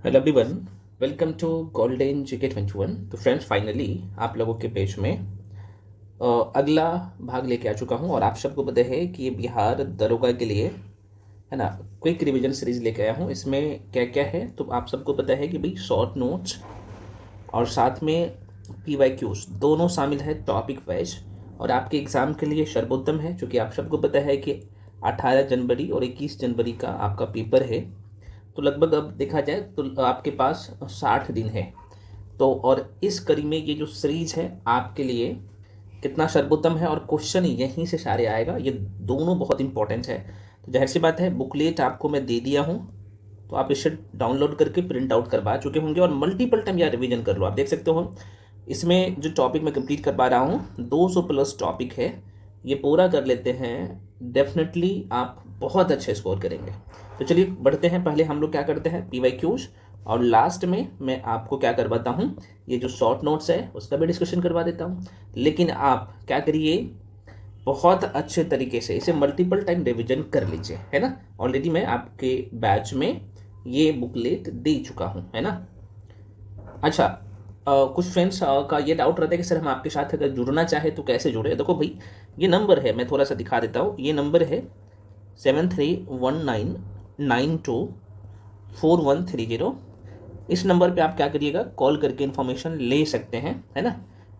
Hello everyone, welcome to golden GK 21। तो friends, finally आप लोगों के पेज में अगला भाग लेके आ चुका हूँ और आप सबको पता है कि ये बिहार दरोगा के लिए है ना, क्विक रिवीजन सीरीज लेके आया हूँ। इसमें क्या क्या है तो आप सबको पता है कि भाई शॉर्ट नोट्स और साथ में PYQs दोनों शामिल है टॉपिक वाइज। और आपके एग्ज़ाम के लिए सर्वोत्तम है, क्योंकि आप सबको पता है कि 18 जनवरी और 21 जनवरी का आपका पेपर है। तो लगभग अब देखा जाए तो आपके पास 60 दिन है। तो और इस कड़ी में ये जो सीरीज है आपके लिए कितना सर्वोत्तम है, और क्वेश्चन यहीं से सारे आएगा। ये दोनों बहुत इंपॉर्टेंट है। तो जाहिर सी बात है, बुकलेट आपको मैं दे दिया हूँ, तो आप इसे डाउनलोड करके प्रिंट आउट करवा चुके होंगे और मल्टीपल टाइम या रिवीजन कर लो। आप देख सकते हो इसमें जो टॉपिक मैं कंप्लीट करवा रहा हूँ 200 प्लस टॉपिक है। ये पूरा कर लेते हैं, डेफिनेटली आप बहुत अच्छे स्कोर करेंगे। तो चलिए बढ़ते हैं। पहले हम लोग क्या करते हैं, PYQs, और लास्ट में मैं आपको क्या करवाता हूँ, ये जो शॉर्ट नोट्स है उसका भी डिस्कशन करवा देता हूँ। लेकिन आप क्या करिए, बहुत अच्छे तरीके से इसे मल्टीपल टाइम रिवीजन कर लीजिए, है ना। ऑलरेडी मैं आपके बैच में ये बुकलेट दे चुका हूँ, है ना। अच्छा, कुछ फ्रेंड्स का ये डाउट रहता है कि सर हम आपके साथ अगर जुड़ना चाहे तो कैसे जुड़े। देखो भाई, ये नंबर है, मैं थोड़ा सा दिखा देता हूँ। ये नंबर है 7319924130। इस नंबर पे आप क्या करिएगा, कॉल करके इन्फॉर्मेशन ले सकते हैं, है ना।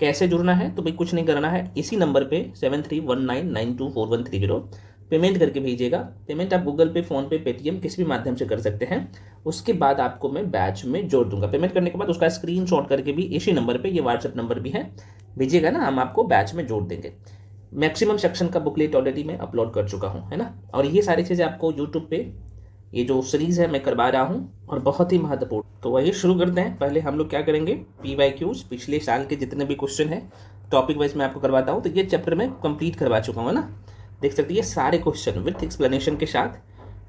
कैसे जुड़ना है तो भाई कुछ नहीं करना है, इसी नंबर पे 7319924130 पेमेंट करके भेजिएगा। पेमेंट आप गूगल पे, फ़ोन पे, पेटीएम किसी भी माध्यम से कर सकते हैं। उसके बाद आपको मैं बैच में जोड़ दूंगा। पेमेंट करने के बाद उसका स्क्रीनशॉट करके भी इसी नंबर पे, ये व्हाट्सएप नंबर भी है, भेजिएगा ना, हम आपको बैच में जोड़ देंगे। मैक्सिमम सेक्शन का बुकलेट ऑलरेडी मैं अपलोड कर चुका हूँ, है ना। और ये सारी चीज़ें आपको यूट्यूब पे ये जो सीरीज़ है मैं करवा रहा हूँ, और बहुत ही महत्वपूर्ण। तो वही शुरू करते हैं। पहले हम लोग क्या करेंगे, PYQs पिछले साल के जितने भी क्वेश्चन है टॉपिक वाइज मैं आपको करवाता हूँ। तो ये चैप्टर में कंप्लीट करवा चुका हूँ ना, देख सकते हैं ये सारे क्वेश्चन विथ एक्सप्लेनेशन के साथ।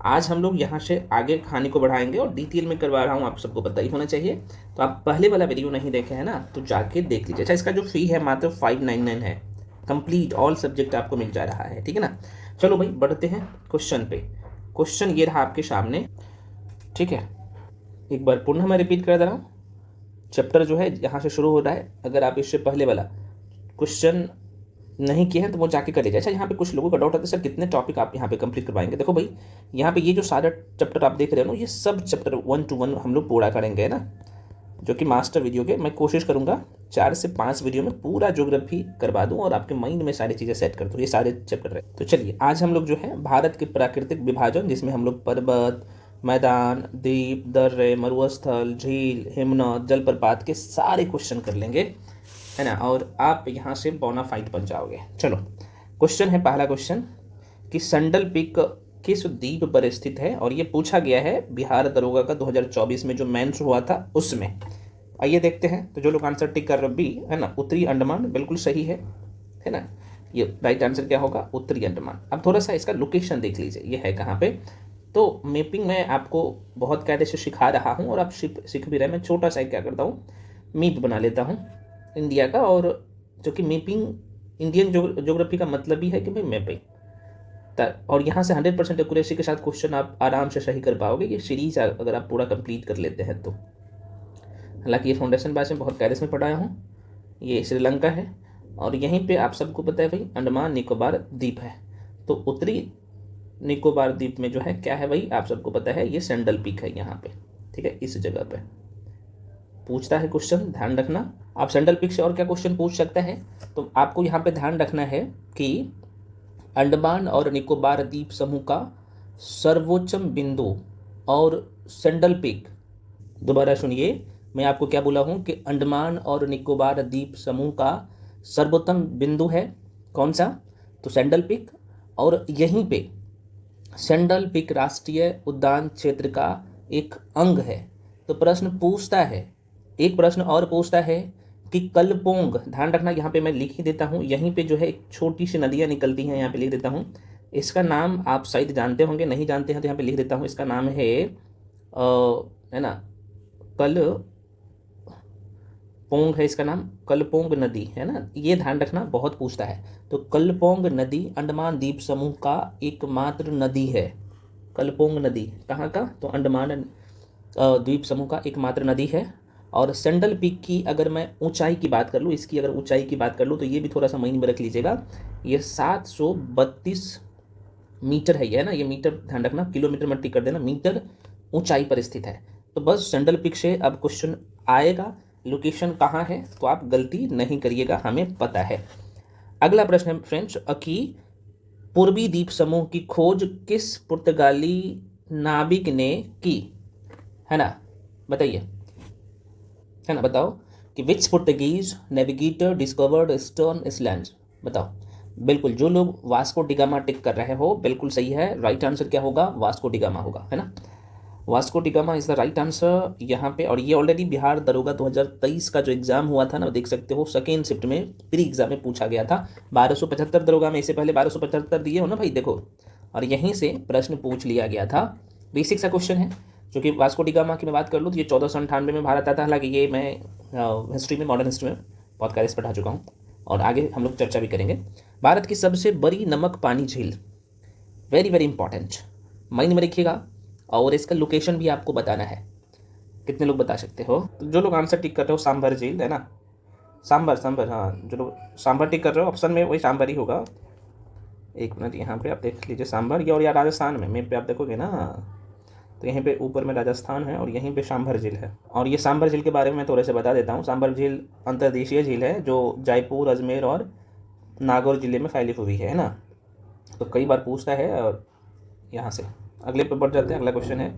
आज हम लोग यहाँ से आगे कहानी को बढ़ाएंगे और डिटेल में करवा रहा हूँ, आप सबको पता ही होना चाहिए। तो आप पहले वाला वीडियो नहीं देखे हैं ना, तो जाके देख लीजिए। अच्छा, इसका जो फी है मात्र 599 है, कंप्लीट ऑल सब्जेक्ट आपको मिल जा रहा है, ठीक है ना। चलो भाई बढ़ते हैं क्वेश्चन पे। क्वेश्चन ये रहा आपके सामने, ठीक है। एक बार पुनः मैं रिपीट कर दे रहा हूँ। चैप्टर जो है यहाँ से शुरू हो रहा है। अगर आप इससे पहले वाला क्वेश्चन नहीं किए हैं तो वो जाके कर लीजिए। अच्छा, यहाँ पे कुछ लोगों का डाउट आता है, सर कितने टॉपिक आप यहाँ पे कंप्लीट करवाएंगे। देखो भाई, यहाँ पे ये जो सारा चैप्टर आप देख रहे हो ना, ये सब चैप्टर 1 to 1 हम लोग पूरा करेंगे, है ना। जो कि मास्टर वीडियो के मैं कोशिश करूँगा 4 से 5 वीडियो में पूरा ज्योग्राफी करवा दूँ और आपके माइंड में सारी चीज़ें सेट कर दूँ। ये सारे चैप्टर है। तो चलिए आज हम लोग जो है भारत के प्राकृतिक विभाजन, जिसमें हम लोग पर्वत, मैदान, द्वीप, दर्रे, मरुस्थल, झील, हिमनद, जलप्रपात के सारे क्वेश्चन कर लेंगे, है ना। और आप यहाँ से बोनाफाइड बन जाओगे। चलो, क्वेश्चन है पहला क्वेश्चन कि संडल पीक किस द्वीप पर स्थित है, और ये पूछा गया है बिहार दरोगा का 2024 में जो मेंस हुआ था उसमें। आइए देखते हैं। तो जो लोग आंसर टिक कर रहे बी, है ना, उत्तरी अंडमान, बिल्कुल सही है ना। ये राइट आंसर क्या होगा, उत्तरी अंडमान। अब थोड़ा सा इसका लोकेशन देख लीजिए, ये है कहाँ पे। तो मैपिंग मैं आपको बहुत कायदे से सिखा रहा हूँ और आप सीख भी रहे। मैं छोटा सा क्या करता हूँ, मैप बना लेता हूँ इंडिया का। और जो कि मैपिंग इंडियन ज्योग्राफी का मतलब ही है कि भाई मैपिंग, और यहाँ से 100% एक्यूरेसी के साथ क्वेश्चन आप आराम से सही कर पाओगे। ये सीरीज अगर आप पूरा कंप्लीट कर लेते हैं तो। हालांकि ये फाउंडेशन बैच में बहुत कायदे से पढ़ाया हूँ। ये श्रीलंका है, और यहीं पे आप सबको पता है भाई अंडमान निकोबार द्वीप है। तो उत्तरी निकोबार द्वीप में जो है क्या है भाई, आप सबको पता है ये सैंडल पीक है यहाँ पे, ठीक है। इस जगह पे पूछता है क्वेश्चन, ध्यान रखना। आप सैंडल पीक से और क्या क्वेश्चन पूछ सकता है, तो आपको यहाँ पे ध्यान रखना है कि अंडमान और निकोबार द्वीप समूह का सर्वोच्चम बिंदु और सैंडल पीक, दोबारा सुनिए, मैं आपको क्या बोला हूँ कि अंडमान और निकोबार द्वीप समूह का सर्वोत्तम बिंदु है कौन सा, तो सैंडल पीक। और यहीं पे सैंडल पीक राष्ट्रीय उद्यान क्षेत्र का एक अंग है। तो प्रश्न पूछता है, एक प्रश्न और पूछता है कि कलपोंग, ध्यान रखना यहाँ पे मैं लिख ही देता हूँ, यहीं पे जो है एक छोटी सी नदियाँ निकलती हैं, यहाँ पे लिख देता हूँ। इसका नाम आप शायद जानते होंगे, नहीं जानते हैं तो यहाँ पे लिख देता हूँ। इसका नाम है ना, कल पोंग है इसका नाम, कलपोंग नदी, है ना। ये ध्यान रखना, बहुत पूछता है। तो कलपोंग नदी अंडमान द्वीप समूह का एकमात्र नदी है। कलपोंग नदी कहाँ का, तो अंडमान द्वीप समूह का एकमात्र नदी है। और सेंडल पीक की अगर मैं ऊंचाई की बात कर लूँ, इसकी अगर ऊंचाई की बात कर लूँ तो ये भी थोड़ा सा माइंड में रख लीजिएगा, ये 732 मीटर है, ये है ना, ये मीटर ध्यान रखना, किलोमीटर मत टिक कर देना, मीटर ऊंचाई पर स्थित है। तो बस सेंडल पीक से अब क्वेश्चन आएगा, लोकेशन कहाँ है, तो आप गलती नहीं करिएगा, हमें पता है। अगला प्रश्न है फ्रेंड्स कि पूर्वी द्वीप समूह की खोज किस पुर्तगाली नाविक ने की, है ना, बताइए, है ना, बताओ कि which Portuguese navigator discovered eastern islands, बताओ। बिल्कुल, जो लोग वास्को डिगामा टिक कर रहे हो बिल्कुल सही है, राइट आंसर क्या होगा, वास्को डिगामा होगा, है ना, Vasco da Gama is the right answer यहाँ पे। और ये ऑलरेडी बिहार दरोगा 2023 का जो एग्जाम हुआ था ना, देख सकते हो सेकेंड शिफ्ट में प्री एग्जाम में पूछा गया था, 1275 दरोगा में, इससे पहले 1275 दिए हो ना भाई, देखो, और यहीं से प्रश्न पूछ लिया गया था। बेसिक सा क्वेश्चन है, जो कि वास्को डिगामा की मैं बात कर लूँ तो ये 1498 में भारत आता है, हालांकि ये मैं हिस्ट्री में, मॉडर्न हिस्ट्री में बहुत कार्य पढ़ा चुका हूँ और आगे हम लोग चर्चा भी करेंगे। भारत की सबसे बड़ी नमक पानी झील, वेरी वेरी इंपॉर्टेंट, माइंड में रखिएगा, और इसका लोकेशन भी आपको बताना है। कितने लोग बता सकते हो, तो जो लोग आंसर टिक कर रहे हो सांभर झील, है ना, सांभर, हाँ, जो लोग सांभर टिक कर रहे हो ऑप्शन में वही सांभर ही होगा। एक मिनट, यहाँ पे आप देख लीजिए सांभर, ये और यार राजस्थान में मैप पे आप देखोगे ना, तो यहीं पे ऊपर में राजस्थान है और यहीं पे सांभर झील है। और ये सांभर झील के बारे में मैं थोड़े से बता देता हूँ। सांभर झील अंतर्देशीय झील है जो जयपुर, अजमेर और नागौर जिले में फैली हुई है ना, तो कई बार पूछता है। और यहाँ से अगले पे बढ़ जाते हैं। अगला क्वेश्चन है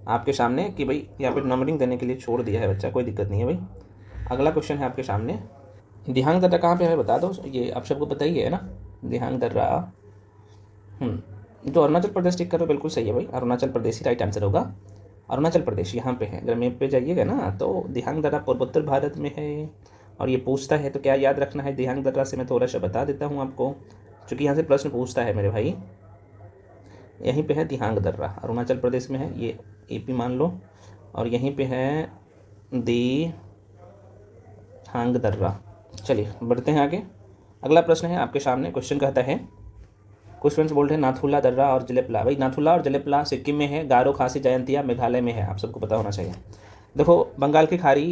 आपके सामने कि भाई यहाँ पे नंबरिंग देने के लिए छोड़ दिया है बच्चा, कोई दिक्कत नहीं है भाई। अगला क्वेश्चन है आपके सामने, दिहांग दर्रा कहाँ पे है बता दो, ये आप सबको पता ही है ना, दिहांग दर्रा, जो अरुणाचल प्रदेश टिक करो बिल्कुल सही है भाई, अरुणाचल प्रदेश ही राइट आंसर होगा, अरुणाचल प्रदेश यहाँ पे है। अगर मैप पे जाइएगा ना तो दिहांग दर्रा पूर्वोत्तर भारत में है। और ये पूछता है तो क्या याद रखना है, दिहांग दर्रा से मैं थोड़ा सा बता देता हूँ आपको, क्योंकि यहाँ से प्रश्न पूछता है मेरे भाई। यहीं पे है दिहांग दर्रा, अरुणाचल प्रदेश में है, ये एपी मान लो, और यहीं पे है दिहांग दर्रा। चलिए बढ़ते हैं आगे। अगला प्रश्न है आपके सामने, क्वेश्चन कहता है, कुछ फ्रेंड्स बोल रहे हैं नाथुला दर्रा और जलेपला, भाई नाथुला और जलेपला सिक्किम में है, गारो खासी जयंतिया मेघालय में है, आप सबको पता होना चाहिए। देखो बंगाल की खाड़ी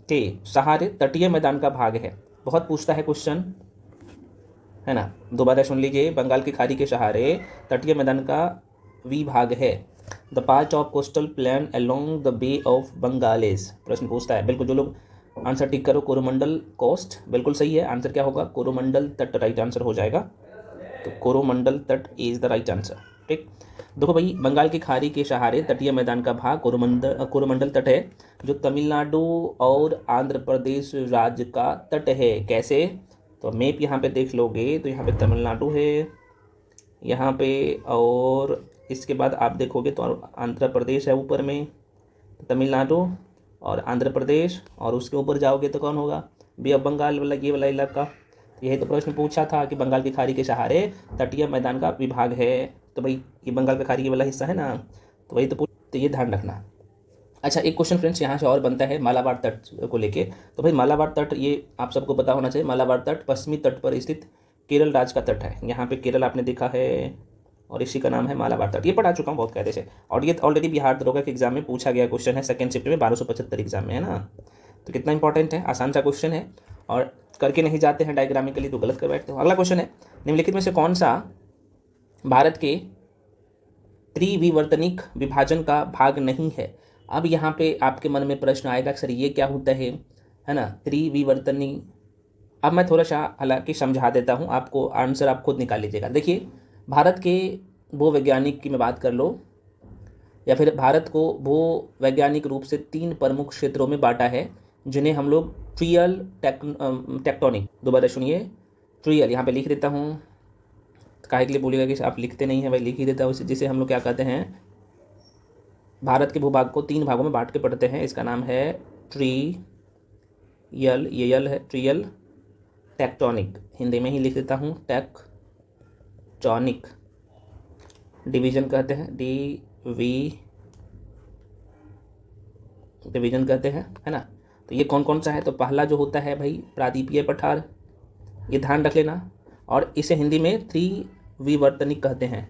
के सहारे तटीय मैदान का भाग है, बहुत पूछता है क्वेश्चन, है ना, दोबारा सुन लीजिए, बंगाल की खाड़ी के सहारे तटीय मैदान का विभाग है, the part of coastal plain along the bay of Bengal, प्रश्न पूछता है। बिल्कुल जो लोग आंसर टिक करो, कोरोमंडल कोस्ट बिल्कुल सही है, आंसर क्या होगा, कोरोमंडल तट राइट आंसर हो जाएगा, तो कोरोमंडल तट इज द राइट आंसर। ठीक, देखो भाई बंगाल की खाड़ी के सहारे तटीय मैदान का भाग कोरोमंडल तट है, जो तमिलनाडु और आंध्र प्रदेश राज्य का तट है। कैसे, तो मैप यहाँ पे देख लोगे तो यहाँ पे तमिलनाडु है यहाँ पे, और इसके बाद आप देखोगे तो आंध्र प्रदेश है ऊपर में, तमिलनाडु और आंध्र प्रदेश, और उसके ऊपर जाओगे तो कौन होगा, बे ऑफ बंगाल वाला ये वाला इलाका। यही तो प्रश्न पूछा था कि बंगाल की खाड़ी के सहारे तटीय मैदान का विभाग है, तो भाई ये बंगाल का खाड़ी वाला हिस्सा है ना, तो वही तो ये ध्यान रखना। अच्छा एक क्वेश्चन फ्रेंड्स यहाँ से और बनता है मालाबार तट को लेके, तो भाई मालाबार तट ये आप सबको पता होना चाहिए, मालाबार तट पश्चिमी तट पर स्थित केरल राज्य का तट है, यहाँ पे केरल आपने देखा है और इसी का नाम है मालाबार तट, ये पढ़ा चुका हूँ बहुत कायदे से, और ये ऑलरेडी बिहार दरोगा के एग्जाम में पूछा गया क्वेश्चन है, सेकंड शिफ्ट में 1275 एग्जाम में, है ना, तो कितना इंपॉर्टेंट है, आसान सा क्वेश्चन है, और करके नहीं जाते हैं डायग्रामिकली तो गलत कर बैठते हो। अगला क्वेश्चन है, निम्नलिखित में से कौन सा भारत के त्रिविवर्तनिक विभाजन का भाग नहीं है। अब यहाँ पे आपके मन में प्रश्न आएगा सर ये क्या होता है ना, त्रिविवर्तनी। अब मैं थोड़ा सा हालांकि समझा देता हूँ आपको, आंसर आप खुद निकाल लीजिएगा। देखिए भारत के भूवैज्ञानिक की मैं बात कर लो, या फिर भारत को भूवैज्ञानिक रूप से 3 प्रमुख क्षेत्रों में बांटा है, जिन्हें हम लोग ट्रियल टेक्टोनिक, दोबारा सुनिए, ट्रियल यहाँ पे लिख देता हूँ, काहे के लिए बोलिएगा कि आप लिखते नहीं हैं भाई, लिख ही देता हूँ, जिसे हम लोग क्या कहते हैं, भारत के भूभाग को 3 भागों में बांट के पढ़ते हैं, इसका नाम है ट्रियल, ये यल है, ट्रियल टेक्टोनिक, हिंदी में ही लिख देता हूँ, टेक्टोनिक डिवीजन कहते हैं, डिवीजन कहते हैं, है ना। तो ये कौन कौन सा है, तो पहला जो होता है भाई प्रादीपीय पठार, ये ध्यान रख लेना, और इसे हिंदी में त्रिविवर्तनिक कहते हैं।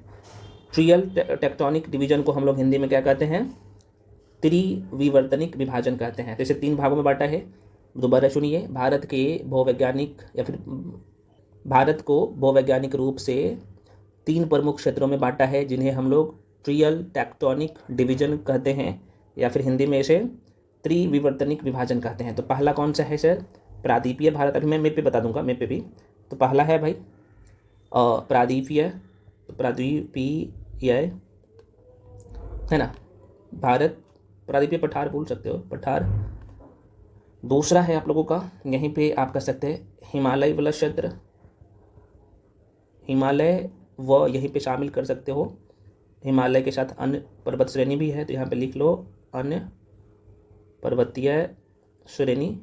ट्रियल टेक्टोनिक डिवीजन को हम लोग हिंदी में क्या कहते हैं, त्रिविवर्तनिक विभाजन कहते हैं। तो इसे 3 भागों में बांटा है। दोबारा सुनिए, भारत के भूवैज्ञानिक या फिर भारत को भूवैज्ञानिक रूप से 3 प्रमुख क्षेत्रों में बांटा है, जिन्हें हम लोग ट्रियल टेक्टोनिक डिवीजन कहते हैं, या फिर हिंदी में इसे त्रिविवर्तनिक विभाजन कहते हैं। तो पहला कौन सा है सर? प्रादीपीय भारत। अभी मैं मैप पे बता दूंगा, मैप पे भी। तो पहला है भाई प्रादीपीय, प्रादीपीय है ना, भारत। प्रादीपीय पठार बोल सकते हो, पठार। दूसरा है आप लोगों का, यहीं पे आप कह सकते हैं हिमालय वाला क्षेत्र, हिमालय व यहीं पे शामिल कर सकते हो। हिमालय के साथ अन्य पर्वत श्रेणी भी है, तो यहाँ पे लिख लो अन्य पर्वतीय श्रेणी।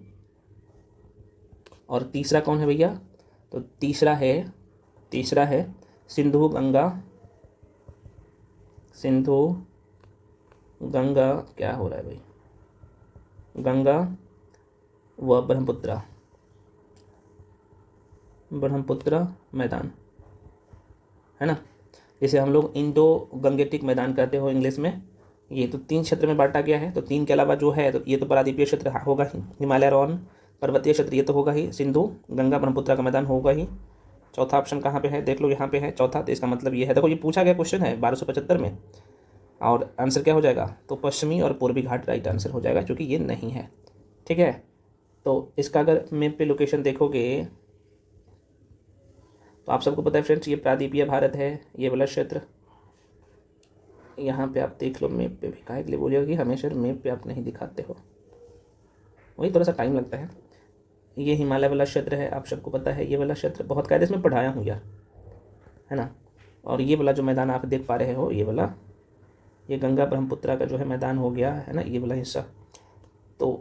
और तीसरा कौन है भैया? तो तीसरा है सिंधु गंगा, सिंधु गंगा क्या हो रहा है भाई, गंगा व ब्रह्मपुत्र मैदान, है ना, इसे हम लोग इंडो गंगेटिक मैदान कहते हो इंग्लिश में। ये तो 3 क्षेत्र में बांटा गया है। तो 3 के अलावा जो है, तो ये तो प्रादीपीय क्षेत्र होगा ही, हिमालय रोन पर्वतीय क्षेत्र ये तो होगा ही, सिंधु गंगा ब्रह्मपुत्र का मैदान होगा ही। चौथा ऑप्शन कहाँ पे है? देख लो, यहाँ पे है चौथा। तो इसका मतलब ये है, देखो ये पूछा गया क्वेश्चन है 1275 में, और आंसर क्या हो जाएगा? तो पश्चिमी और पूर्वी घाट राइट आंसर हो जाएगा, क्योंकि ये नहीं है। ठीक है, तो इसका अगर मैप पे लोकेशन देखोगे तो आप सबको पता है फ्रेंड्स, ये प्रादीपीय भारत है, ये वाला क्षेत्र। यहाँ पे आप देख लो मैप पे भी, काहे के लिए बोलिएगा कि हमेशा मैप पे आप नहीं दिखाते हो, वही थोड़ा सा टाइम लगता है। ये हिमालय वाला क्षेत्र है, आप सबको पता है। ये वाला क्षेत्र बहुत कायदे से मैं पढ़ाया हूँ यार, है ना। और ये वाला जो मैदान आप देख पा रहे हो, ये वाला, ये गंगा ब्रह्मपुत्र का जो है मैदान हो गया, है ना, ये वाला हिस्सा। तो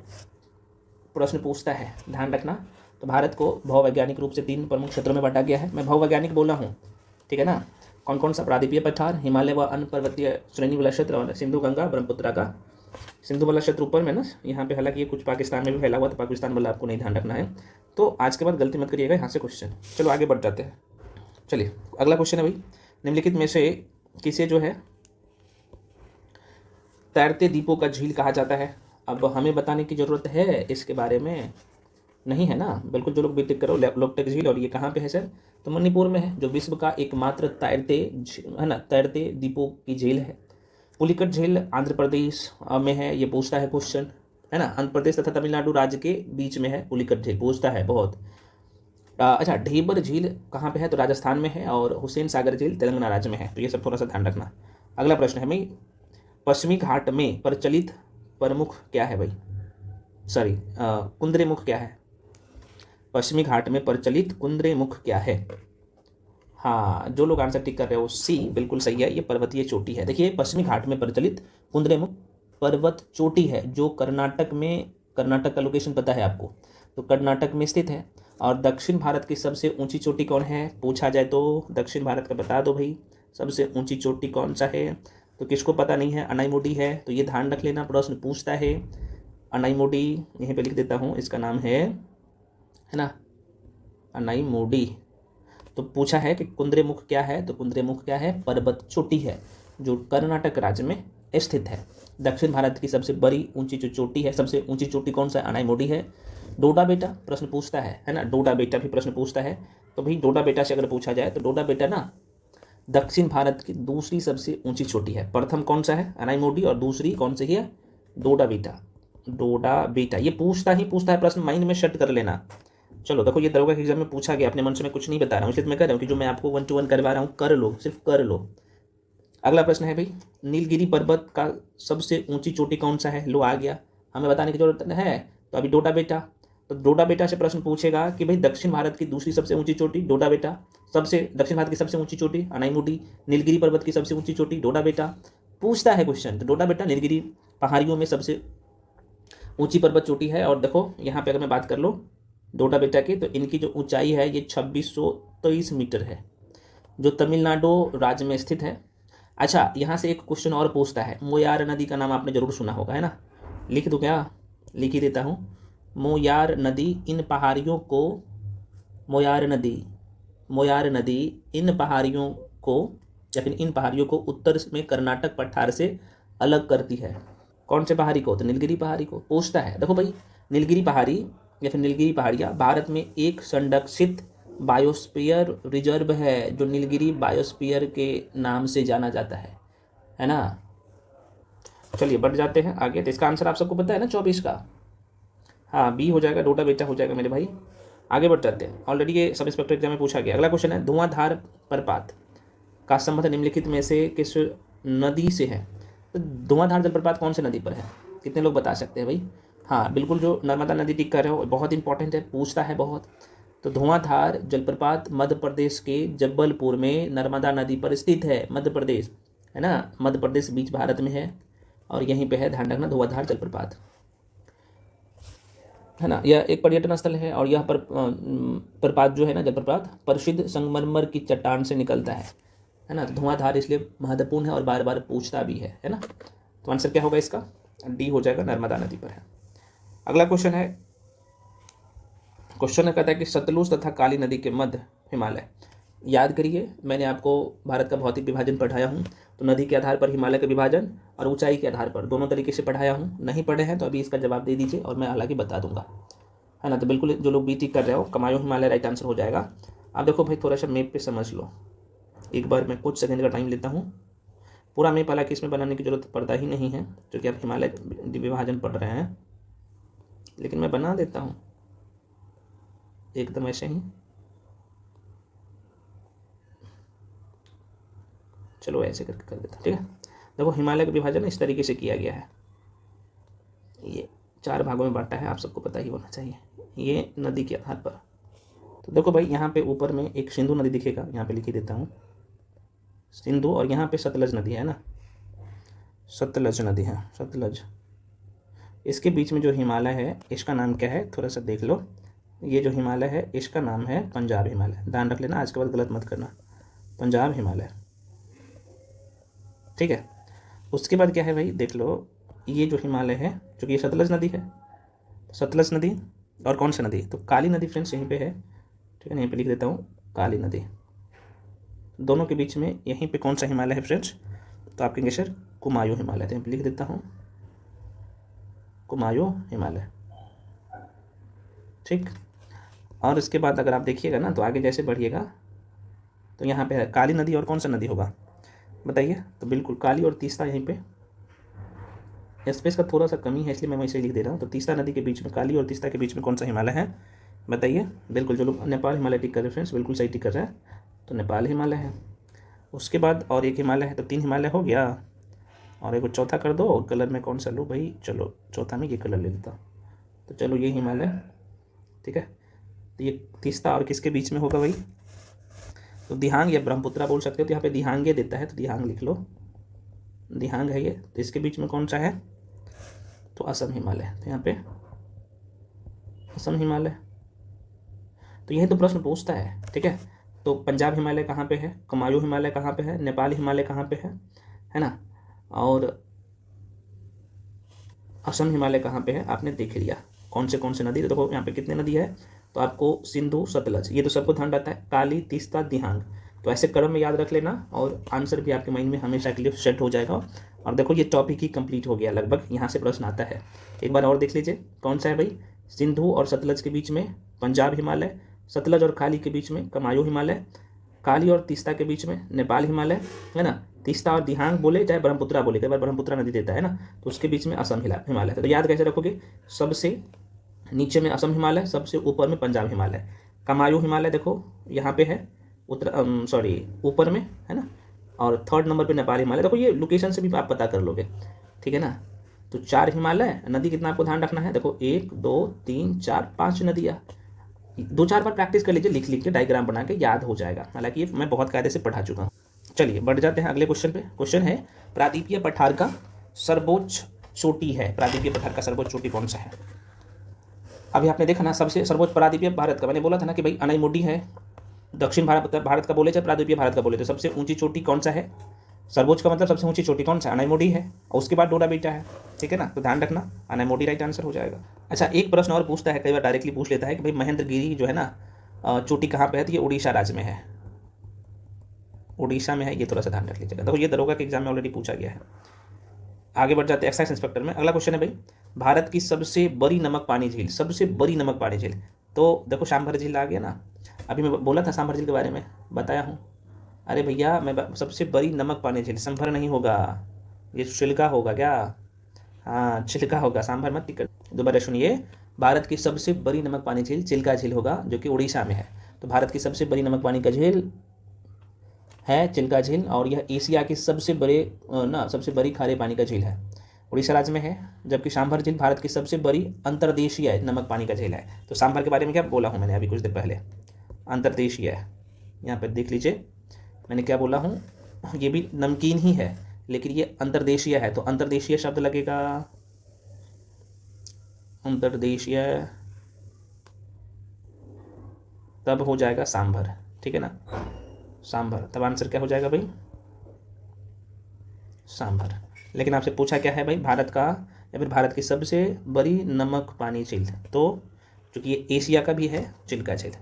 प्रश्न पूछता है, ध्यान रखना। तो भारत को भौवैज्ञानिक रूप से 3 प्रमुख क्षेत्रों में बांटा गया है। मैं भौवैज्ञानिक बोला हूँ, ठीक है ना। कौन कौन सा? प्रादीपीय पठार, हिमालय व अन्य पर्वतीय श्रेणी वाला क्षेत्र, और सिंधु गंगा ब्रह्मपुत्र का। सिंधु वाला क्षेत्र ऊपर में ना, यहाँ पे हालांकि ये कुछ पाकिस्तान में भी फैला हुआ, तो पाकिस्तान वाला आपको नहीं ध्यान रखना है। तो आज के बाद गलती मत करिएगा यहाँ से क्वेश्चन। चलो आगे बढ़ जाते हैं। चलिए अगला क्वेश्चन है भाई, निम्नलिखित में से किसे जो है तैरते द्वीपों का झील कहा जाता है? अब हमें बताने की ज़रूरत है इसके बारे में? नहीं है ना, बिल्कुल। जो लोग बीटेक करो, लोकटेक झील। और ये कहाँ पे है सर? तो मणिपुर में है, जो विश्व का एकमात्र तैरते है ना, तैरते द्वीपों की झील है। पुलिकट झील आंध्र प्रदेश में है, ये पूछता है क्वेश्चन, है ना। आंध्र प्रदेश तथा तमिलनाडु राज्य के बीच में है पुलिकट झील, पूछता है बहुत। अच्छा, ढेबर झील कहाँ पे है? तो राजस्थान में है। और हुसैन सागर झील तेलंगाना राज्य में है। तो ये सब थोड़ा सा ध्यान रखना। अगला प्रश्न है भाई, पश्चिमी घाट में प्रचलित प्रमुख क्या है भाई? सॉरी, कुंद्रे मुख क्या है? पश्चिमी घाट में प्रचलित कुंद्रे मुख क्या है? हाँ, जो लोग आंसर टिक कर रहे हो सी बिल्कुल सही है, ये पर्वतीय चोटी है। देखिए, पश्चिमी घाट में प्रचलित कुंद्रेमुख पर्वत चोटी है, जो कर्नाटक में, कर्नाटक का लोकेशन पता है आपको, तो कर्नाटक में स्थित है। और दक्षिण भारत की सबसे ऊंची चोटी कौन है पूछा जाए तो दक्षिण भारत का बता दो भाई, सबसे ऊंची चोटी कौन सा है? तो किसको पता नहीं है? अनाईमुडी है। तो ये ध्यान रख लेना, प्रश्न पूछता है अनाईमुडी, यहीं पे लिख देता हूँ, इसका नाम है ना, अनाईमुडी। तो पूछा है कि कुंद्रेमुख क्या है? तो कुंद्रेमुख क्या है? पर्वत चोटी है, जो कर्नाटक राज्य में स्थित है। दक्षिण भारत की सबसे बड़ी ऊंची जो चोटी है, सबसे ऊंची चोटी कौन सा? अनाईमुडी है। डोडा बेटा प्रश्न पूछता है ना, डोडा बेटा भी प्रश्न पूछता है। तो भाई डोडा बेटा से अगर पूछा जाए तो डोडा बेटा ना दक्षिण भारत की दूसरी सबसे ऊंची चोटी है। प्रथम कौन सा है? अनाईमुडी, और दूसरी कौन सी है? डोडा बेटा। डोडा बेटा ये पूछता है प्रश्न, माइंड में सेट कर लेना। चलो देखो, ये दरोगा के एग्जाम में पूछा गया, अपने मन से मैं कुछ नहीं बता रहा हूँ, इसलिए मैं कह रहा हूँ कि जो मैं आपको 1 to 1 करवा रहा हूँ कर लो, सिर्फ कर लो। अगला प्रश्न है भाई, नीलगिरी पर्वत का सबसे ऊंची चोटी कौन सा है? लो आ गया, हमें बताने की जरूरत है। तो अभी डोडा बेटा, तो डोडा बेटा से प्रश्न पूछेगा कि भाई दक्षिण भारत की दूसरी सबसे ऊंची चोटी डोडा बेटा, सबसे दक्षिण भारत की सबसे ऊंची चोटी अनाईमुडी, नीलगिरी पर्वत की सबसे ऊंची चोटी डोडा बेटा, पूछता है क्वेश्चन। तो डोडा बेटा नीलगिरी पहाड़ियों में सबसे ऊंची पर्वत चोटी है। और देखो यहाँ पे अगर मैं बात कर लो डोडा बेटा की, तो इनकी जो ऊंचाई है ये 2623 मीटर है, जो तमिलनाडु राज्य में स्थित है। अच्छा, यहाँ से एक क्वेश्चन और पूछता है, मोयार नदी का नाम आपने जरूर सुना होगा, है ना। लिख दूँ क्या? लिख ही देता हूँ। मोयार नदी इन पहाड़ियों को, मोयार नदी इन पहाड़ियों को या फिर इन पहाड़ियों को उत्तर में कर्नाटक पठार से अलग करती है। कौन से पहाड़ी को? तो नीलगिरी पहाड़ी को पूछता है। देखो भाई, नीलगिरी पहाड़ी या फिर नीलगिरी पहाड़ियाँ भारत में एक संरक्षित बायोस्फीयर रिजर्व है, जो नीलगिरी बायोस्फीयर के नाम से जाना जाता है ना। चलिए बढ़ जाते हैं आगे। तो इसका आंसर आप सबको पता है ना, 24 का। हाँ, बी हो जाएगा, डोडा बेटा हो जाएगा मेरे भाई। आगे बढ़ जाते हैं, ऑलरेडी ये सब इंस्पेक्टर एग्जाम में पूछा गया। अगला क्वेश्चन है, धुआंधार प्रपात का संबंध निम्नलिखित में से किस नदी से है? तो धुआंधार जलप्रपात कौन सी नदी पर है? कितने लोग बता सकते हैं भाई? हाँ बिल्कुल, जो नर्मदा नदी टिक कर रहे हो, बहुत इंपॉर्टेंट है, पूछता है बहुत। तो धुआंधार जलप्रपात मध्य प्रदेश के जबलपुर में नर्मदा नदी पर स्थित है। मध्य प्रदेश है ना, मध्य प्रदेश बीच भारत में है और यहीं पे है, ध्यान रखना, धुआंधार जलप्रपात है ना। यह एक पर्यटन स्थल है और यह प्रपात जो है ना, जलप्रपात प्रसिद्ध संगमरमर की चट्टान से निकलता है ना। तो धुआंधार इसलिए महत्वपूर्ण है और बार बार पूछता भी है ना। तो आंसर क्या होगा इसका? डी हो जाएगा, नर्मदा नदी पर है। अगला क्वेश्चन है, कहता है कि सतलुज तथा काली नदी के मध्य हिमालय। याद करिए, मैंने आपको भारत का भौतिक विभाजन पढ़ाया हूँ, तो नदी के आधार पर हिमालय का विभाजन और ऊंचाई के आधार पर दोनों तरीके से पढ़ाया हूँ। नहीं पढ़े हैं तो अभी इसका जवाब दे दीजिए और मैं हालांकि बता दूंगा, है ना। तो बिल्कुल जो लोग बीटी कर रहे हो, कमायो हिमालय राइट आंसर हो जाएगा। अब देखो भाई, थोड़ा सा मैप पे समझ लो एक बार, मैं कुछ सेकंड का टाइम लेता हूँ। पूरा मैप हालांकि इसमें बनाने की जरूरत पड़ता ही नहीं है, क्योंकि आप हिमालय विभाजन पढ़ रहे हैं, लेकिन मैं बना देता हूँ एकदम ऐसे ही। चलो ऐसे करके कर देता, ठीक है। देखो, हिमालय का विभाजन इस तरीके से किया गया है, ये 4 भागों में बांटा है, आप सबको पता ही होना चाहिए, ये नदी के आधार पर। तो देखो भाई, यहाँ पे ऊपर में एक सिंधु नदी दिखेगा, यहाँ पे लिख ही देता हूँ सिंधु, और यहाँ पे सतलज नदी है ना, सतलज नदी है, सतलज। इसके बीच में जो हिमालय है, इसका नाम क्या है, थोड़ा सा देख लो। ये जो हिमालय है, इसका नाम है पंजाब हिमालय, ध्यान रख लेना, आज के बाद गलत मत करना, पंजाब हिमालय, ठीक है। उसके बाद क्या है भाई, देख लो, ये जो हिमालय है, चूँकि ये सतलज नदी है, सतलज नदी और कौन सी नदी, तो काली नदी फ्रेंड्स यहीं पे है, ठीक है। यहीं पे लिख देता हूँ काली नदी। दोनों के बीच में यहीं पे कौन सा हिमालय है फ्रेंड्स, तो आप कहेंगे सर कुमायूं हिमालय, तो यहीं पे लिख देता हूँ कुमायूं हिमालय, ठीक। और इसके बाद अगर आप देखिएगा ना, तो आगे जैसे बढ़िएगा तो यहाँ पे है काली नदी और कौन सा नदी होगा बताइए, तो बिल्कुल काली और तीस्ता। यहीं पे स्पेस का थोड़ा सा कमी है, इसलिए मैं वैसे लिख दे रहा हूँ। तो तीस्ता नदी के बीच में, काली और तीस्ता के बीच में कौन सा हिमालय है बताइए? बिल्कुल, जो लोग नेपाल हिमालय टिक कर रहे हैं फ्रेंड्स, बिल्कुल सही टिक कर रहे हैं, तो नेपाल हिमालय है। उसके बाद और एक हिमालय है, तो 3 हिमालय हो गया, और एक चौथा कर दो। और कलर में कौन सा लूँ भाई? चलो चौथा में ये कलर ले लेता हूँ, तो चलो ये हिमालय, ठीक है। तो ये तीस्ता और किसके बीच में होगा भाई? तो दिहांग या ब्रह्मपुत्रा बोल सकते हो, तो यहाँ पे दिहांगे देता है, तो दिहांग लिख लो, दिहांग है ये। तो इसके बीच में कौन सा है? तो असम हिमालय, तो यहाँ पे असम हिमालय। तो यही तो प्रश्न पूछता है, ठीक है। तो पंजाब हिमालय कहाँ पे है, कुमायूं हिमालय कहाँ पे है, नेपाल हिमालय कहाँ पे है ना, और असम हिमालय कहाँ पे है, आपने देख लिया कौन से नदी। तो देखो यहाँ पे कितने नदी है, तो आपको सिंधु, सतलज, ये तो सबको ध्यान रहता है, काली, तीस्ता, दिहांग, तो ऐसे क्रम में याद रख लेना, और आंसर भी आपके माइंड में हमेशा के लिए सेट हो जाएगा। और देखो, ये टॉपिक ही कंप्लीट हो गया लगभग, यहाँ से प्रश्न आता है। एक बार और देख लीजिए, कौन सा है भाई? सिंधु और सतलज के बीच में पंजाब हिमालय, सतलज और काली के बीच में कुमायूं हिमालय, काली और तीस्ता के बीच में नेपाल हिमालय, है ना। तीस्ता और दिहांग बोले चाहे ब्रह्मपुत्रा बोले, कई बार ब्रह्मपुत्रा नदी देता है ना, तो उसके बीच में असम हिमालय। तो याद कैसे रखोगे? सबसे नीचे में असम हिमालय, सबसे ऊपर में पंजाब हिमालय। कुमायूं हिमालय देखो यहाँ पे है, ऊपर में, है ना। और 3rd नंबर पे नेपाल हिमालय। देखो, ये लोकेशन से भी आप पता कर लोगे, ठीक है ना। तो 4 हिमालय, नदी कितना आपको ध्यान रखना है, देखो 1 2 3 4 5 नदियाँ। 2-4 बार प्रैक्टिस कर लीजिए, लिख के डायग्राम बना के, याद हो जाएगा। हालांकि ये मैं बहुत कायदे से पढ़ा चुका हूँ। चलिए बढ़ जाते हैं अगले क्वेश्चन पे। क्वेश्चन है, प्रादीपीय पठार का सर्वोच्च चोटी है, प्रादीपीय पठार का सर्वोच्च चोटी कौन सा है? अभी आपने देखा ना, सबसे सर्वोच्च प्रादीपीय भारत का, मैंने बोला था ना कि भाई अनाईमुडी है, दक्षिण भारत का बोले चाहे प्रादीपीय भारत का बोले, तो सबसे ऊंची चोटी कौन सा है? सर्वोच्च का मतलब सबसे ऊंची चोटी कौन सा? अनाईमुडी है, और उसके बाद डोडा बेटा है, ठीक है ना। तो ध्यान रखना, अनाईमुडी राइट आंसर हो जाएगा। अच्छा, एक प्रश्न और पूछता है, कई बार डायरेक्टली पूछ लेता है कि भाई महेंद्रगिरी जो है ना, चोटी कहाँ पे है? तो ये उड़ीसा राज्य में है, उड़ीसा में है, ये थोड़ा सा ध्यान रख लीजिएगा। देखो, ये दरोगा के एग्जाम में ऑलरेडी पूछा गया है। आगे बढ़ जाते हैं एक्साइज इंस्पेक्टर में। अगला क्वेश्चन है भाई, भारत की सबसे बड़ी नमक पानी झील, सबसे बड़ी नमक पानी झील। तो देखो सांभर झील आ गया ना, अभी मैं बोला था सांभर झील के बारे में, बताया हूँ। अरे भैया सबसे बड़ी नमक पानी झील, सांभर नहीं होगा, ये चिल्का होगा क्या? हाँ चिल्का होगा, सांभर मत टिकट। दोबारा सुनिए, भारत की सबसे बड़ी नमक पानी झील चिल्का झील होगा, जो कि उड़ीसा में है। तो भारत की सबसे बड़ी नमक पानी का झील है चिल्का झील, और यह एशिया की सबसे सबसे बड़ी खारे पानी का झील है, उड़ीसा राज्य में है। जबकि सांभर झील भारत की सबसे बड़ी अंतर्देशीय नमक पानी का झील है। तो सांभर के बारे में क्या बोला हूँ मैंने अभी कुछ देर पहले, अंतर्देशीय है, यहाँ पर देख लीजिए मैंने क्या बोला हूँ। ये भी नमकीन ही है लेकिन ये अंतर्देशीय है, तो अंतर्देशीय शब्द लगेगा, अंतर्देशीय, तब हो जाएगा सांभर, ठीक है ना, सांभर। तब आंसर क्या हो जाएगा भाई? सांभर। लेकिन आपसे पूछा क्या है भाई, भारत का या फिर भारत की सबसे बड़ी नमक पानी झील, तो चूंकि ये एशिया का भी है चिल्का झील।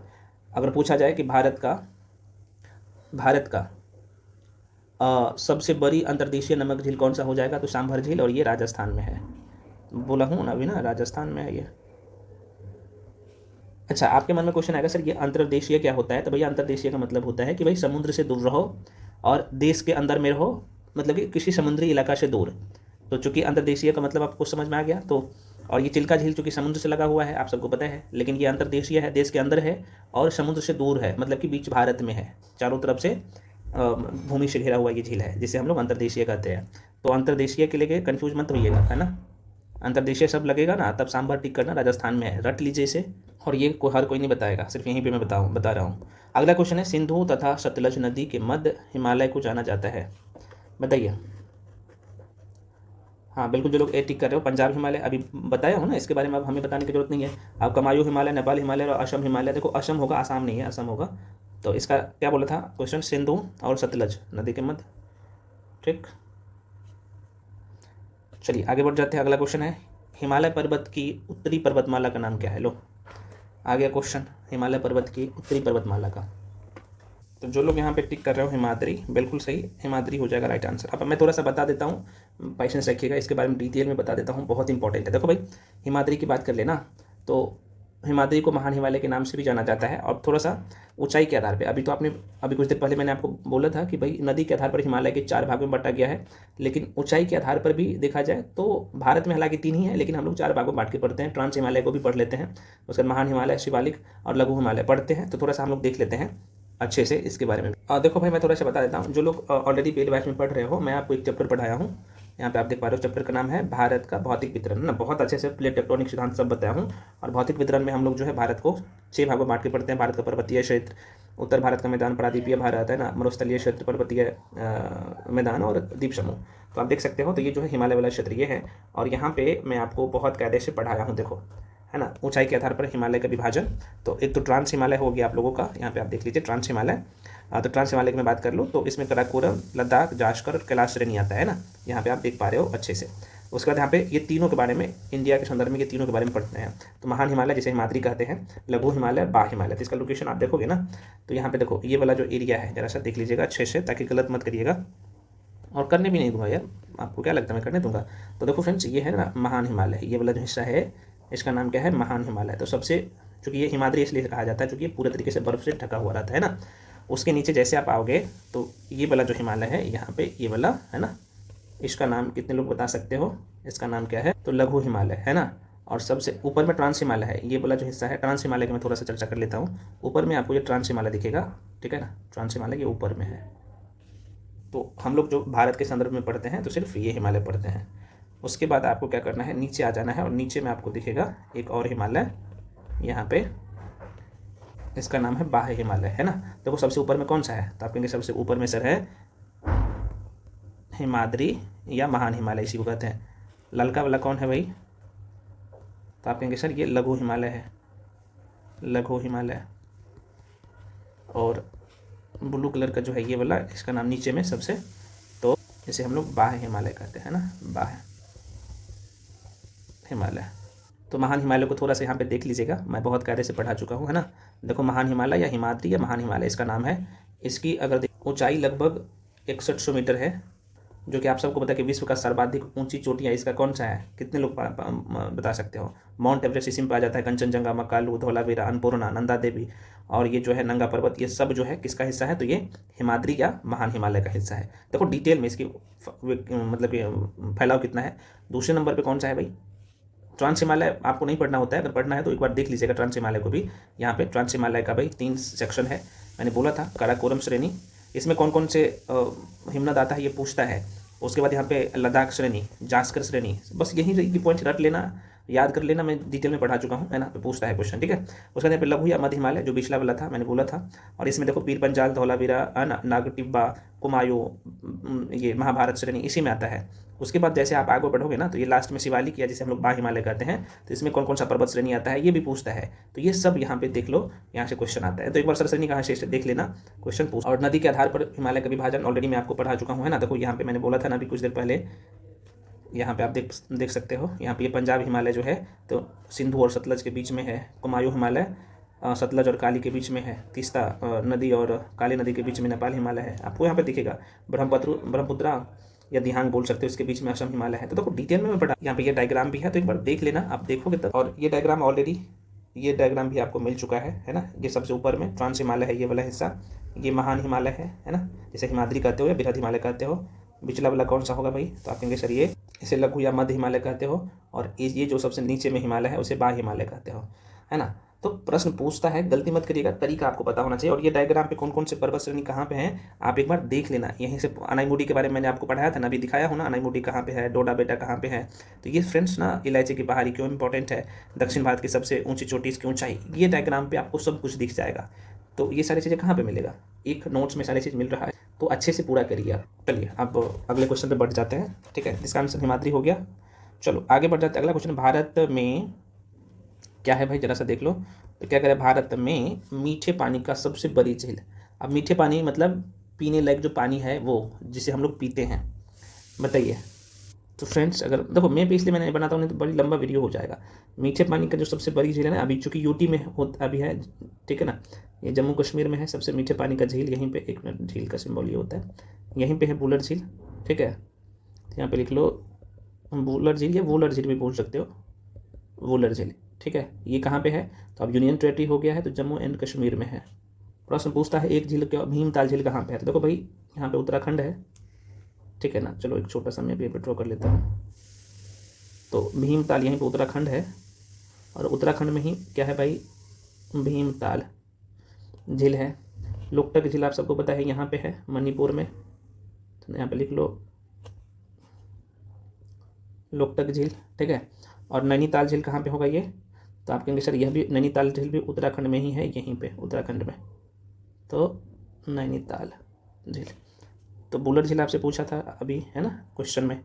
अगर पूछा जाए कि भारत का सबसे बड़ी अंतर्देशीय नमक झील कौन सा हो जाएगा, तो सांभर झील, और ये राजस्थान में है। बोला हूँ ना अभी ना, राजस्थान में है ये। अच्छा, आपके मन में क्वेश्चन आएगा सर ये अंतर्देशीय क्या होता है? तो भैया अंतर्देशीय का मतलब होता है कि भाई समुद्र से दूर रहो और देश के अंदर में रहो, मतलब कि किसी समुद्री इलाका से दूर। तो चूंकि अंतर्देशीय का मतलब आपको समझ में आ गया, तो और ये चिल्का झील चूंकि समुद्र से लगा हुआ है आप सबको पता है, लेकिन ये अंतर्देशीय है, देश के अंदर है और समुद्र से दूर है, मतलब कि बीच भारत में है, चारों तरफ से भूमि से घिरा हुआ ये झील है, जिसे हम लोग अंतर्देशीय कहते हैं। तो अंतर्देशीय के लिए कन्फ्यूज मत होइएगा, है ना, अंतर्देशीय शब्द लगेगा ना तब सांभर टिक करना, राजस्थान में है, रट लीजिए इसे। और ये हर कोई नहीं बताएगा, सिर्फ यहीं पे मैं बता रहा हूँ। अगला क्वेश्चन है, सिंधु तथा सतलज नदी के मध्य हिमालय को जाना जाता है, बताइए। हाँ बिल्कुल, जो लोग ए टिक कर रहे हो, पंजाब हिमालय अभी बताया हूँ ना, इसके बारे में अब हमें बताने की जरूरत नहीं है। अब कमायू हिमालय, नेपाल हिमालय और असम हिमालय, देखो असम होगा, आसाम नहीं है, असम होगा। तो इसका क्या बोला था क्वेश्चन, सिंधु और सतलज नदी के मध्य, ठीक। चलिए आगे बढ़ जाते हैं। अगला क्वेश्चन है, हिमालय पर्वत की उत्तरी पर्वतमाला का नाम क्या है? लो आ गया क्वेश्चन, हिमालय पर्वत की उत्तरी पर्वतमाला का। तो जो लोग यहाँ पे टिक कर रहे हो हिमाद्री, बिल्कुल सही, हिमाद्री हो जाएगा राइट आंसर। अब मैं थोड़ा सा बता देता हूँ, पेशेंस रखिएगा, इसके बारे में डिटेल में बता देता हूँ, बहुत इंपॉर्टेंट है। देखो भाई, हिमाद्री की बात कर लेना, तो हिमाद्री को महान हिमालय के नाम से भी जाना जाता है। और थोड़ा सा ऊंचाई के आधार पे, अभी कुछ देर पहले मैंने आपको बोला था कि भाई नदी के आधार पर हिमालय के 4 भागों में बांटा गया है, लेकिन ऊंचाई के आधार पर भी देखा जाए तो भारत में हालांकि 3 ही है, लेकिन हम लोग 4 भागों में बांट के पढ़ते हैं। ट्रांस हिमालय को भी पढ़ लेते हैं, उसके बाद महान हिमालय, शिवालिक और लघु हिमालय पढ़ते हैं। तो थोड़ा सा हम लोग देख लेते हैं अच्छे से इसके बारे में। देखो भाई, मैं थोड़ा सा बता देता हूँ, जो लोग ऑलरेडी पेड बैच में पढ़ रहे हो, मैं आपको एक चैप्टर पढ़ाया हूँ, यहाँ पे आप देख पा रहे हो, चैप्टर का नाम है भारत का भौतिक वितरण ना, बहुत अच्छे से प्लेट टेक्टोनिक सिद्धांत सब बताया हूँ। और भौतिक वितरण में हम लोग जो है भारत को 6 भागों में बांट के पढ़ते हैं। भारत का पर्वतीय क्षेत्र, उत्तर भारत का मैदान, प्रादीपीय भारत है ना, मरुस्थलीय क्षेत्र, पर्वतीय मैदान और द्वीप समूह। तो आप देख सकते हो, तो ये जो है हिमालय वाला क्षेत्र ये है, और यहाँ पे मैं आपको बहुत कायदे से पढ़ाया हूँ, देखो है ना, ऊंचाई के आधार पर हिमालय का विभाजन। तो एक तो ट्रांस हिमालय हो गया आप लोगों का, यहाँ पे आप देख लीजिए ट्रांस हिमालय। तो ट्रांस हिमालय की मैं बात कर लूँ तो इसमें कराकोरम, लद्दाख, जाश्कर और कैलाश श्रेणी आता है ना, यहाँ पे आप देख पा रहे हो अच्छे से। उसके बाद यहाँ पे ये तीनों के बारे में, इंडिया के संदर्भ में ये तीनों के बारे में पढ़ते हैं। तो महान हिमालय जिसे हिमाद्री कहते हैं, लघु हिमालय, बा हिमालय। तो इसका लोकेशन आप देखोगे ना, तो यहाँ पे देखो ये वाला जो एरिया है, जरा सा देख लीजिएगा अच्छे से, ताकि गलत मत करिएगा, और करने भी नहीं दूंगा यार, आपको क्या लगता है मैं करने दूंगा। तो देखो फ्रेंड्स, ये है ना महान हिमालय, ये वाला जो हिस्सा है इसका नाम क्या है, महान हिमालय। तो सबसे, चूँकि ये हिमाद्री इसलिए कहा जाता है चूँकि ये पूरे तरीके से बर्फ से ढका हुआ रहता है ना। उसके नीचे जैसे आप आओगे तो ये वाला जो हिमालय है, यहाँ पे ये वाला है ना, इसका नाम कितने लोग बता सकते हो, इसका नाम क्या है, तो लघु हिमालय है ना। और सबसे ऊपर में ट्रांस हिमालय है, ये वाला जो हिस्सा है ट्रांस हिमालय की मैं थोड़ा सा चर्चा कर लेता हूँ। ऊपर में आपको ये ट्रांस हिमालय दिखेगा, ठीक है ना, ट्रांस हिमालय ये ऊपर में है। तो हम लोग जो भारत के संदर्भ में पढ़ते हैं तो सिर्फ ये हिमालय पढ़ते हैं। उसके बाद आपको क्या करना है, नीचे आ जाना है, और नीचे में आपको दिखेगा एक और हिमालय यहाँ पे, इसका नाम है बाह्य हिमालय है ना। देखो सबसे ऊपर में कौन सा है, तो आप कहेंगे सबसे ऊपर में सर है हिमाद्री या महान हिमालय, इसी को कहते हैं। ललका वाला कौन है भाई, तो आप कहेंगे सर ये लघु हिमालय है, लघु हिमालय। और ब्लू कलर का जो है ये वाला, इसका नाम नीचे में सबसे, तो इसे हम लोग बाह्य हिमालय कहते हैं ना, बाह्य हिमालय। तो महान हिमालय को थोड़ा सा यहाँ पे देख लीजिएगा, मैं बहुत कायदे से पढ़ा चुका हूँ है ना। देखो महान हिमालय या हिमाद्री या महान हिमालय इसका नाम है। इसकी अगर ऊंचाई लगभग 6100 मीटर है, जो कि आप सबको पता है कि विश्व का सर्वाधिक ऊंची चोटियाँ इसका कौन सा है, कितने लोग बता सकते हो? माउंट एवरेस्ट इसी में पाया जाता है, कंचनजंगा, मकालू, धौलावीरा, अन्नपूर्णा, नंदा देवी और ये जो है नंगा पर्वत, ये सब जो है किसका हिस्सा है? तो ये हिमाद्री या महान हिमालय का हिस्सा है। देखो डिटेल में इसकी मतलब कि फैलाव कितना है। दूसरे नंबर पर कौन सा है भाई? ट्रांस हिमालय। आपको नहीं पढ़ना होता है, अगर पढ़ना है तो एक बार देख लीजिएगा ट्रांस हिमालय को भी। यहाँ पे ट्रांस हिमालय का भाई 3 सेक्शन है, मैंने बोला था। काराकोरम श्रेणी, इसमें कौन कौन से हिमनद आता है ये पूछता है। उसके बाद यहाँ पे लद्दाख श्रेणी, जास्कर श्रेणी, बस यही की पॉइंट रट लेना, याद कर लेना, मैं डिटेल में पढ़ा चुका हूँ, है ना, तो पूछता है क्वेश्चन, ठीक है। उसके बाद यहाँ पे लघु या मध्य हिमालय जो पिछला वाला था मैंने बोला था, और इसमें देखो पीर पंजाल, धौलावीरा, नागटिब्बा, कुमायूं, ये महाभारत श्रेणी इसी में आता है। उसके बाद जैसे आप आगे बढ़ोगे ना तो ये लास्ट में शिवालिक या जिसे हम लोग बा हिमालय कहते हैं, तो इसमें कौन कौन सा पर्वत श्रेणी आता है ये भी पूछता है। तो ये सब यहाँ पे देख लो, यहाँ से क्वेश्चन आता है। तो एक बार सर श्रेणी कहाँ से देख लेना, क्वेश्चन पूछ। और नदी के आधार पर हिमालय का विभाजन ऑलरेडी मैं आपको पढ़ा चुका हूँ, है ना। देखो यहाँ पे मैंने बोला था ना अभी कुछ देर पहले, यहाँ पे आप देख सकते हो, यहाँ पे ये पंजाब हिमालय जो है तो सिंधु और सतलज के बीच में है। कुमायूं हिमालय सतलज और काली के बीच में है। तीस्ता नदी और काली नदी के बीच में नेपाल हिमालय है। आपको यहाँ पे दिखेगा ब्रह्मपुत्रा या दिहांग बोल सकते हो, इसके बीच में असम हिमालय है। तो देखो डिटेल में मैं पढ़ा, यहाँ पे ये डायग्राम भी है, तो एक बार देख लेना, आप देखोगे तब। और ये डायग्राम ऑलरेडी, ये डायग्राम भी आपको मिल चुका है ना। ये सबसे ऊपर में ट्रांस हिमालय है, ये वाला हिस्सा, ये महान हिमालय है ना, जिसे हिमाद्री कहते हो या बृहद हिमालय कहते हो। पिछला वाला कौन सा होगा भाई? तो आप कहेंगे सर ये, इसे लघु या मध्य हिमालय कहते हो, और ये जो सबसे नीचे में हिमालय है उसे बा हिमालय कहते हो, है ना। तो प्रश्न पूछता है, गलती मत करिएगा, तरीका आपको पता होना चाहिए। और ये डायग्राम पे कौन कौन से पर्वत श्रेणी कहाँ पे हैं आप एक बार देख लेना। यहीं से अनाईमुडी के बारे में मैंने आपको पढ़ाया था ना, अभी दिखाया हूँ ना, अनाईमुडी कहाँ पे है, डोडा बेटा कहाँ पे है। तो ये फ्रेंड्स ना इलायची की पहाड़ी क्यों इंपॉर्टेंट है, दक्षिण भारत की सबसे ऊंची चोटी इसकी ऊंचाई, ये डायग्राम पे आपको सब कुछ दिख जाएगा। तो ये सारी चीज़ें कहाँ पे मिलेगा? एक नोट्स में सारी चीज़ मिल रहा है, तो अच्छे से पूरा करिए आप। चलिए अब अगले क्वेश्चन पे बढ़ जाते हैं, ठीक है। इसका आंसर हिमाद्री हो गया। चलो आगे बढ़ जाते हैं। अगला क्वेश्चन, भारत में क्या है भाई, जरा सा देख लो। तो क्या करें, भारत में मीठे पानी का सबसे बड़ी झील। अब मीठे पानी मतलब पीने लायक जो पानी है वो, जिसे हम लोग पीते हैं, बताइए। तो फ्रेंड्स अगर देखो, मैं भी इसलिए मैंने बनाता हूँ नहीं तो बड़ी लंबा वीडियो हो जाएगा। मीठे पानी का जो सबसे बड़ी झील है ना, अभी चूँकि यूटी में अभी है, ठीक है ना, ये जम्मू कश्मीर में है सबसे मीठे पानी का झील। यहीं पे एक मिनट, झील का सिंबल ये होता है, यहीं पे है वुलर झील, ठीक है। यहाँ पे लिख लो वुलर झील या वुलर झील भी बोल सकते हो, वुलर झील, ठीक है। ये कहाँ पे है? तो अब यूनियन टेरेटरी हो गया है, तो जम्मू एंड कश्मीर में है। प्रश्न पूछता है एक झील क्या, भीमताल झील कहाँ पे है? तो देखो भाई यहाँ पे उत्तराखंड है, ठीक है ना। चलो एक छोटा सा मैं भी ड्रॉ कर लेता हूँ। तो भीमताल यहीं पे उत्तराखंड है, और उत्तराखंड में ही क्या है भाई, भीमताल झील है। लोकटक झील आप सबको पता है यहाँ पे है मणिपुर में, तो यहाँ पे लिख लो लोकटक झील, ठीक है। और नैनीताल झील कहाँ पे होगा ये? तो आप कहेंगे सर यह भी नैनीताल झील भी उत्तराखंड में ही है, यहीं पे उत्तराखंड में, तो नैनीताल झील। तो बुलर झील आपसे पूछा था अभी, है ना, क्वेश्चन में।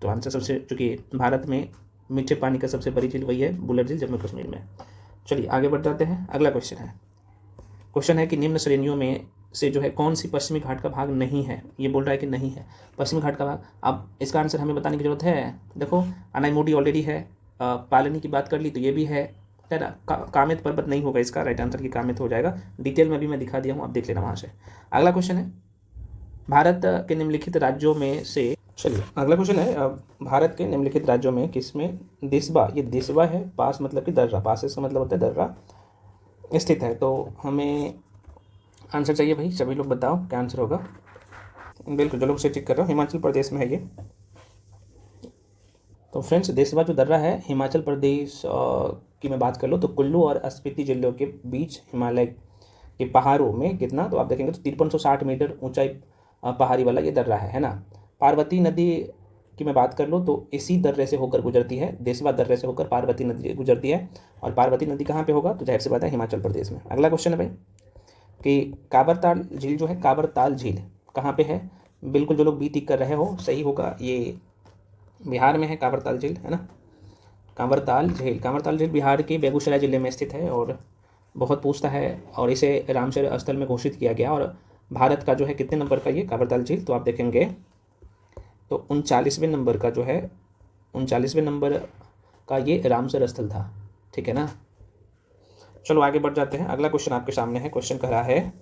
तो आंसर सबसे, चूँकि भारत में मीठे पानी का सबसे बड़ी झील वही है बुलर झील, जम्मू कश्मीर में। चलिए आगे बढ़ जाते हैं। अगला क्वेश्चन है कि निम्न श्रेणियों में से जो है कौन सी पश्चिमी घाट का भाग नहीं है? ये बोल रहा है कि नहीं है पश्चिमी घाट का भाग। अब इसका आंसर हमें बताने की जरूरत है। देखो अनाईमुडी ऑलरेडी है, पालनी की बात कर ली तो ये भी है ना। कामेत पर्वत नहीं होगा इसका, राइट आंसर की कामेत हो जाएगा। डिटेल में भी मैं दिखा दिया हूँ, आप देख लेना वहाँ से। अगला क्वेश्चन है, भारत के निम्नलिखित राज्यों में से, चलिए अगला क्वेश्चन है, भारत के निम्नलिखित राज्यों में किसमें देशवा, ये देशवा है, पास मतलब कि दर्रा, पास इसका मतलब होता है दर्रा, स्थित है। तो हमें आंसर चाहिए भाई, सभी लोग बताओ क्या आंसर होगा। बिल्कुल, जो लोग से चेक कर रहे हो, हिमाचल प्रदेश में है ये। तो फ्रेंड्स देशवा जो दर्रा है हिमाचल प्रदेश की मैं बात कर लो तो कुल्लू और स्पीति जिलों के बीच हिमालय के पहाड़ों में कितना, तो आप देखेंगे तो 5360 मीटर ऊंचाई पहाड़ी वाला ये दर्रा है ना। पार्वती नदी की मैं बात कर लो तो इसी दर्रे से होकर गुजरती है, देशवा दर्रे से होकर पार्वती नदी गुजरती है। और पार्वती नदी कहाँ पे होगा? तो जाहिर सी बात है हिमाचल प्रदेश में। अगला क्वेश्चन है भाई कि कावरताल झील जो है, कावरताल झील कहाँ पे है? बिल्कुल जो लोग बी टिक कर रहे हो सही होगा, ये बिहार में है कावरताल झील, है ना। कांवरताल झील बिहार के बेगूसराय जिले में स्थित है और बहुत पूछता है, और इसे रामसर स्थल में घोषित किया गया। और भारत का जो है कितने नंबर का ये कांवरताल झील, तो आप देखेंगे तो 39वें नंबर का जो है, 39वें नंबर का ये रामसर स्थल था, ठीक है ना। चलो आगे बढ़ जाते हैं। अगला क्वेश्चन आपके सामने है। क्वेश्चन कह रहा है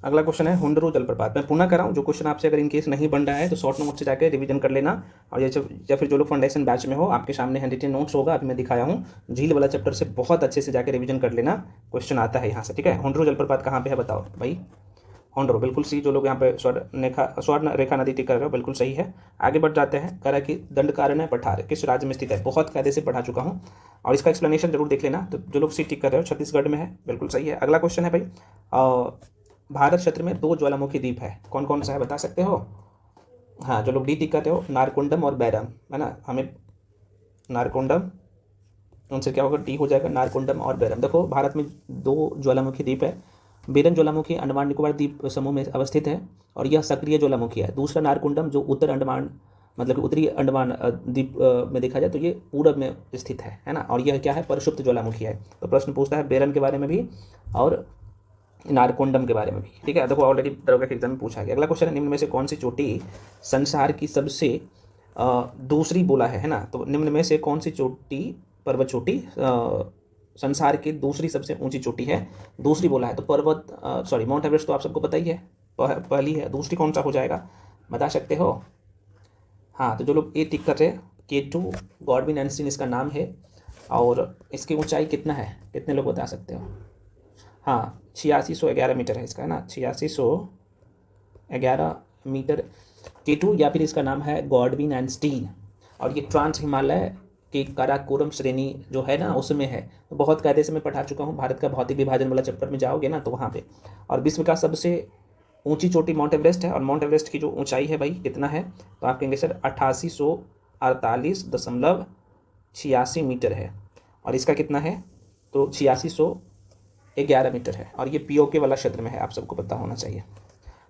अगला क्वेश्चन है हुंडरू जलप्रपात। मैं पुनः कराऊं, जो क्वेश्चन आपसे अगर इनकेस नहीं बन रहा है तो शॉर्ट नोट से जाकर रिवीजन कर लेना। और या फिर जो लोग फाउंडेशन बैच में हो, आपके सामने हैंड रिटन नोट्स होगा, अभी मैं दिखाया हूँ, झील वाला चैप्टर से बहुत अच्छे से जाकर रिवीजन कर लेना। क्वेश्चन आता है यहाँ से, ठीक है। हुंडरू जलप्रपात कहाँ पे है बताओ भाई। होंडरो, बिल्कुल सी। जो लोग यहाँ पे स्वर्ण रेखा नदी टिक कर रहे हो, बिल्कुल सही है। आगे बढ़ जाते हैं। कह रहा है कि दंडकारण्य पठार किस राज्य में स्थित है। बहुत कायदे से पढ़ा चुका हूँ और इसका एक्सप्लेनेशन जरूर देख लेना। तो जो लोग सी टिक कर रहे हो, छत्तीसगढ़ में है, बिल्कुल सही है। अगला क्वेश्चन है भाई, भारत क्षेत्र में 2 ज्वालामुखी द्वीप है, कौन कौन सा है बता सकते हो। हाँ, जो लोग डी टिक कर रहे हो, नारकुंडम और बैरम, है ना। हमें नारकुंडम, उनसे क्या होगा, टी हो जाएगा, नारकुंडम और बैरम। देखो भारत में 2 ज्वालामुखी द्वीप है। बेरन ज्वालामुखी अंडमान निकोबार द्वीप समूह में अवस्थित है और यह सक्रिय ज्वालामुखी है। दूसरा नारकुंडम जो उत्तर अंडमान, मतलब कि उत्तरी अंडमान द्वीप में देखा जाए तो ये पूरब में स्थित है ना। और यह क्या है, परिषुप्त ज्वालामुखी है। तो प्रश्न पूछता है बेरन के बारे में भी और नारकुंडम के बारे में भी, ठीक है। देखो ऑलरेडी दरोगा के एग्जाम में पूछा गया। अगला क्वेश्चन है, निम्न में से कौन सी चोटी संसार की सबसे दूसरी बोला है ना। तो निम्न में से कौन सी चोटी, पर्वत चोटी संसार की दूसरी सबसे ऊंची चोटी है, दूसरी बोला है। तो माउंट एवरेस्ट तो आप सबको पता ही है, पहली है। दूसरी कौन सा हो जाएगा बता सकते हो। हाँ, तो जो लोग ए टिक कर रहे हैं, K2 गॉडविन एंडस्टीन इसका नाम है। और इसकी ऊंचाई कितना है, कितने लोग बता सकते हो। हाँ, 8611 मीटर है इसका, है ना, 8611 मीटर K2, या फिर इसका नाम है गॉडविन एंडस्टीन। और ये ट्रांस हिमालय कि काराकोरम श्रेणी जो है ना उसमें है। तो बहुत कायदे से मैं पढ़ा चुका हूँ। भारत का भौतिक विभाजन वाला चैप्टर में जाओगे ना तो वहाँ पे। और विश्व का सबसे ऊंची चोटी माउंट एवरेस्ट है। और माउंट एवरेस्ट की जो ऊंचाई है भाई कितना है, तो आप कहेंगे सर 8848.86 मीटर है। और इसका कितना है, तो 8611 मीटर है। और ये POK वाला क्षेत्र में है, आप सबको पता होना चाहिए।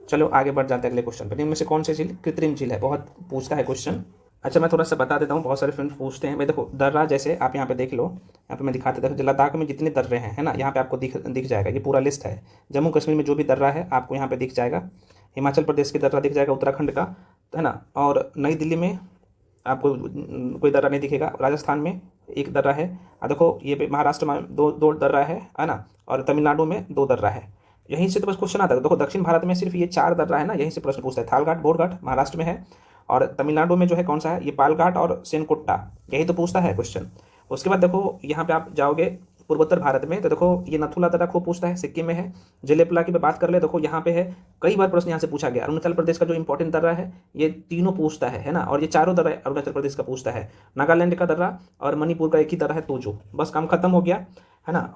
चलो आगे बढ़ जाते हैं अगले क्वेश्चन पर। इनमें से कौन सी झील कृत्रिम झील है, बहुत पूछता है क्वेश्चन। अच्छा, मैं थोड़ा सा बता देता हूँ, बहुत सारे फ्रेंड्स पूछते हैं भाई। देखो दर्रा, जैसे आप यहाँ पे देख लो, यहाँ पे मैं दिखाते देखो लद्दाख में जितने दर्रे हैं, है ना, यहाँ पे आपको दिख जाएगा, ये पूरा लिस्ट है। जम्मू कश्मीर में जो भी दर्रा है आपको यहाँ पे दिख जाएगा। हिमाचल प्रदेश की दर्रा दिख जाएगा, उत्तराखंड का, है ना। और नई दिल्ली में आपको कोई दर्रा नहीं दिखेगा। राजस्थान में एक दर्रा है। देखो ये महाराष्ट्र में दो दर्रा है ना। और तमिलनाडु में 2 दर्रा है। यहीं से तो बस क्वेश्चन आता है। देखो दक्षिण भारत में सिर्फ ये 4 दर्रा है ना, यहीं से प्रश्न पूछता है। थालघाट, बोरघाट महाराष्ट्र में है। और तमिलनाडु में जो है कौन सा है, ये पालघाट और सेनकुट्टा, यही तो पूछता है क्वेश्चन। उसके बाद देखो यहाँ पे आप जाओगे पूर्वोत्तर भारत में, तो देखो ये नथुला दर्रा खूब पूछता है, सिक्किम में है। जिलेपला की बात कर ले, देखो यहाँ पे है, कई बार प्रश्न यहाँ से पूछा गया। अरुणाचल प्रदेश का जो इंपॉर्टेंट दर्रा है, ये तीनों पूछता है ना। और ये 4 दर्रा अरुणाचल प्रदेश का पूछता है। नागालैंड का दर्रा और मणिपुर का एक ही दर्रा है, तोजो। बस काम खत्म हो गया, है ना।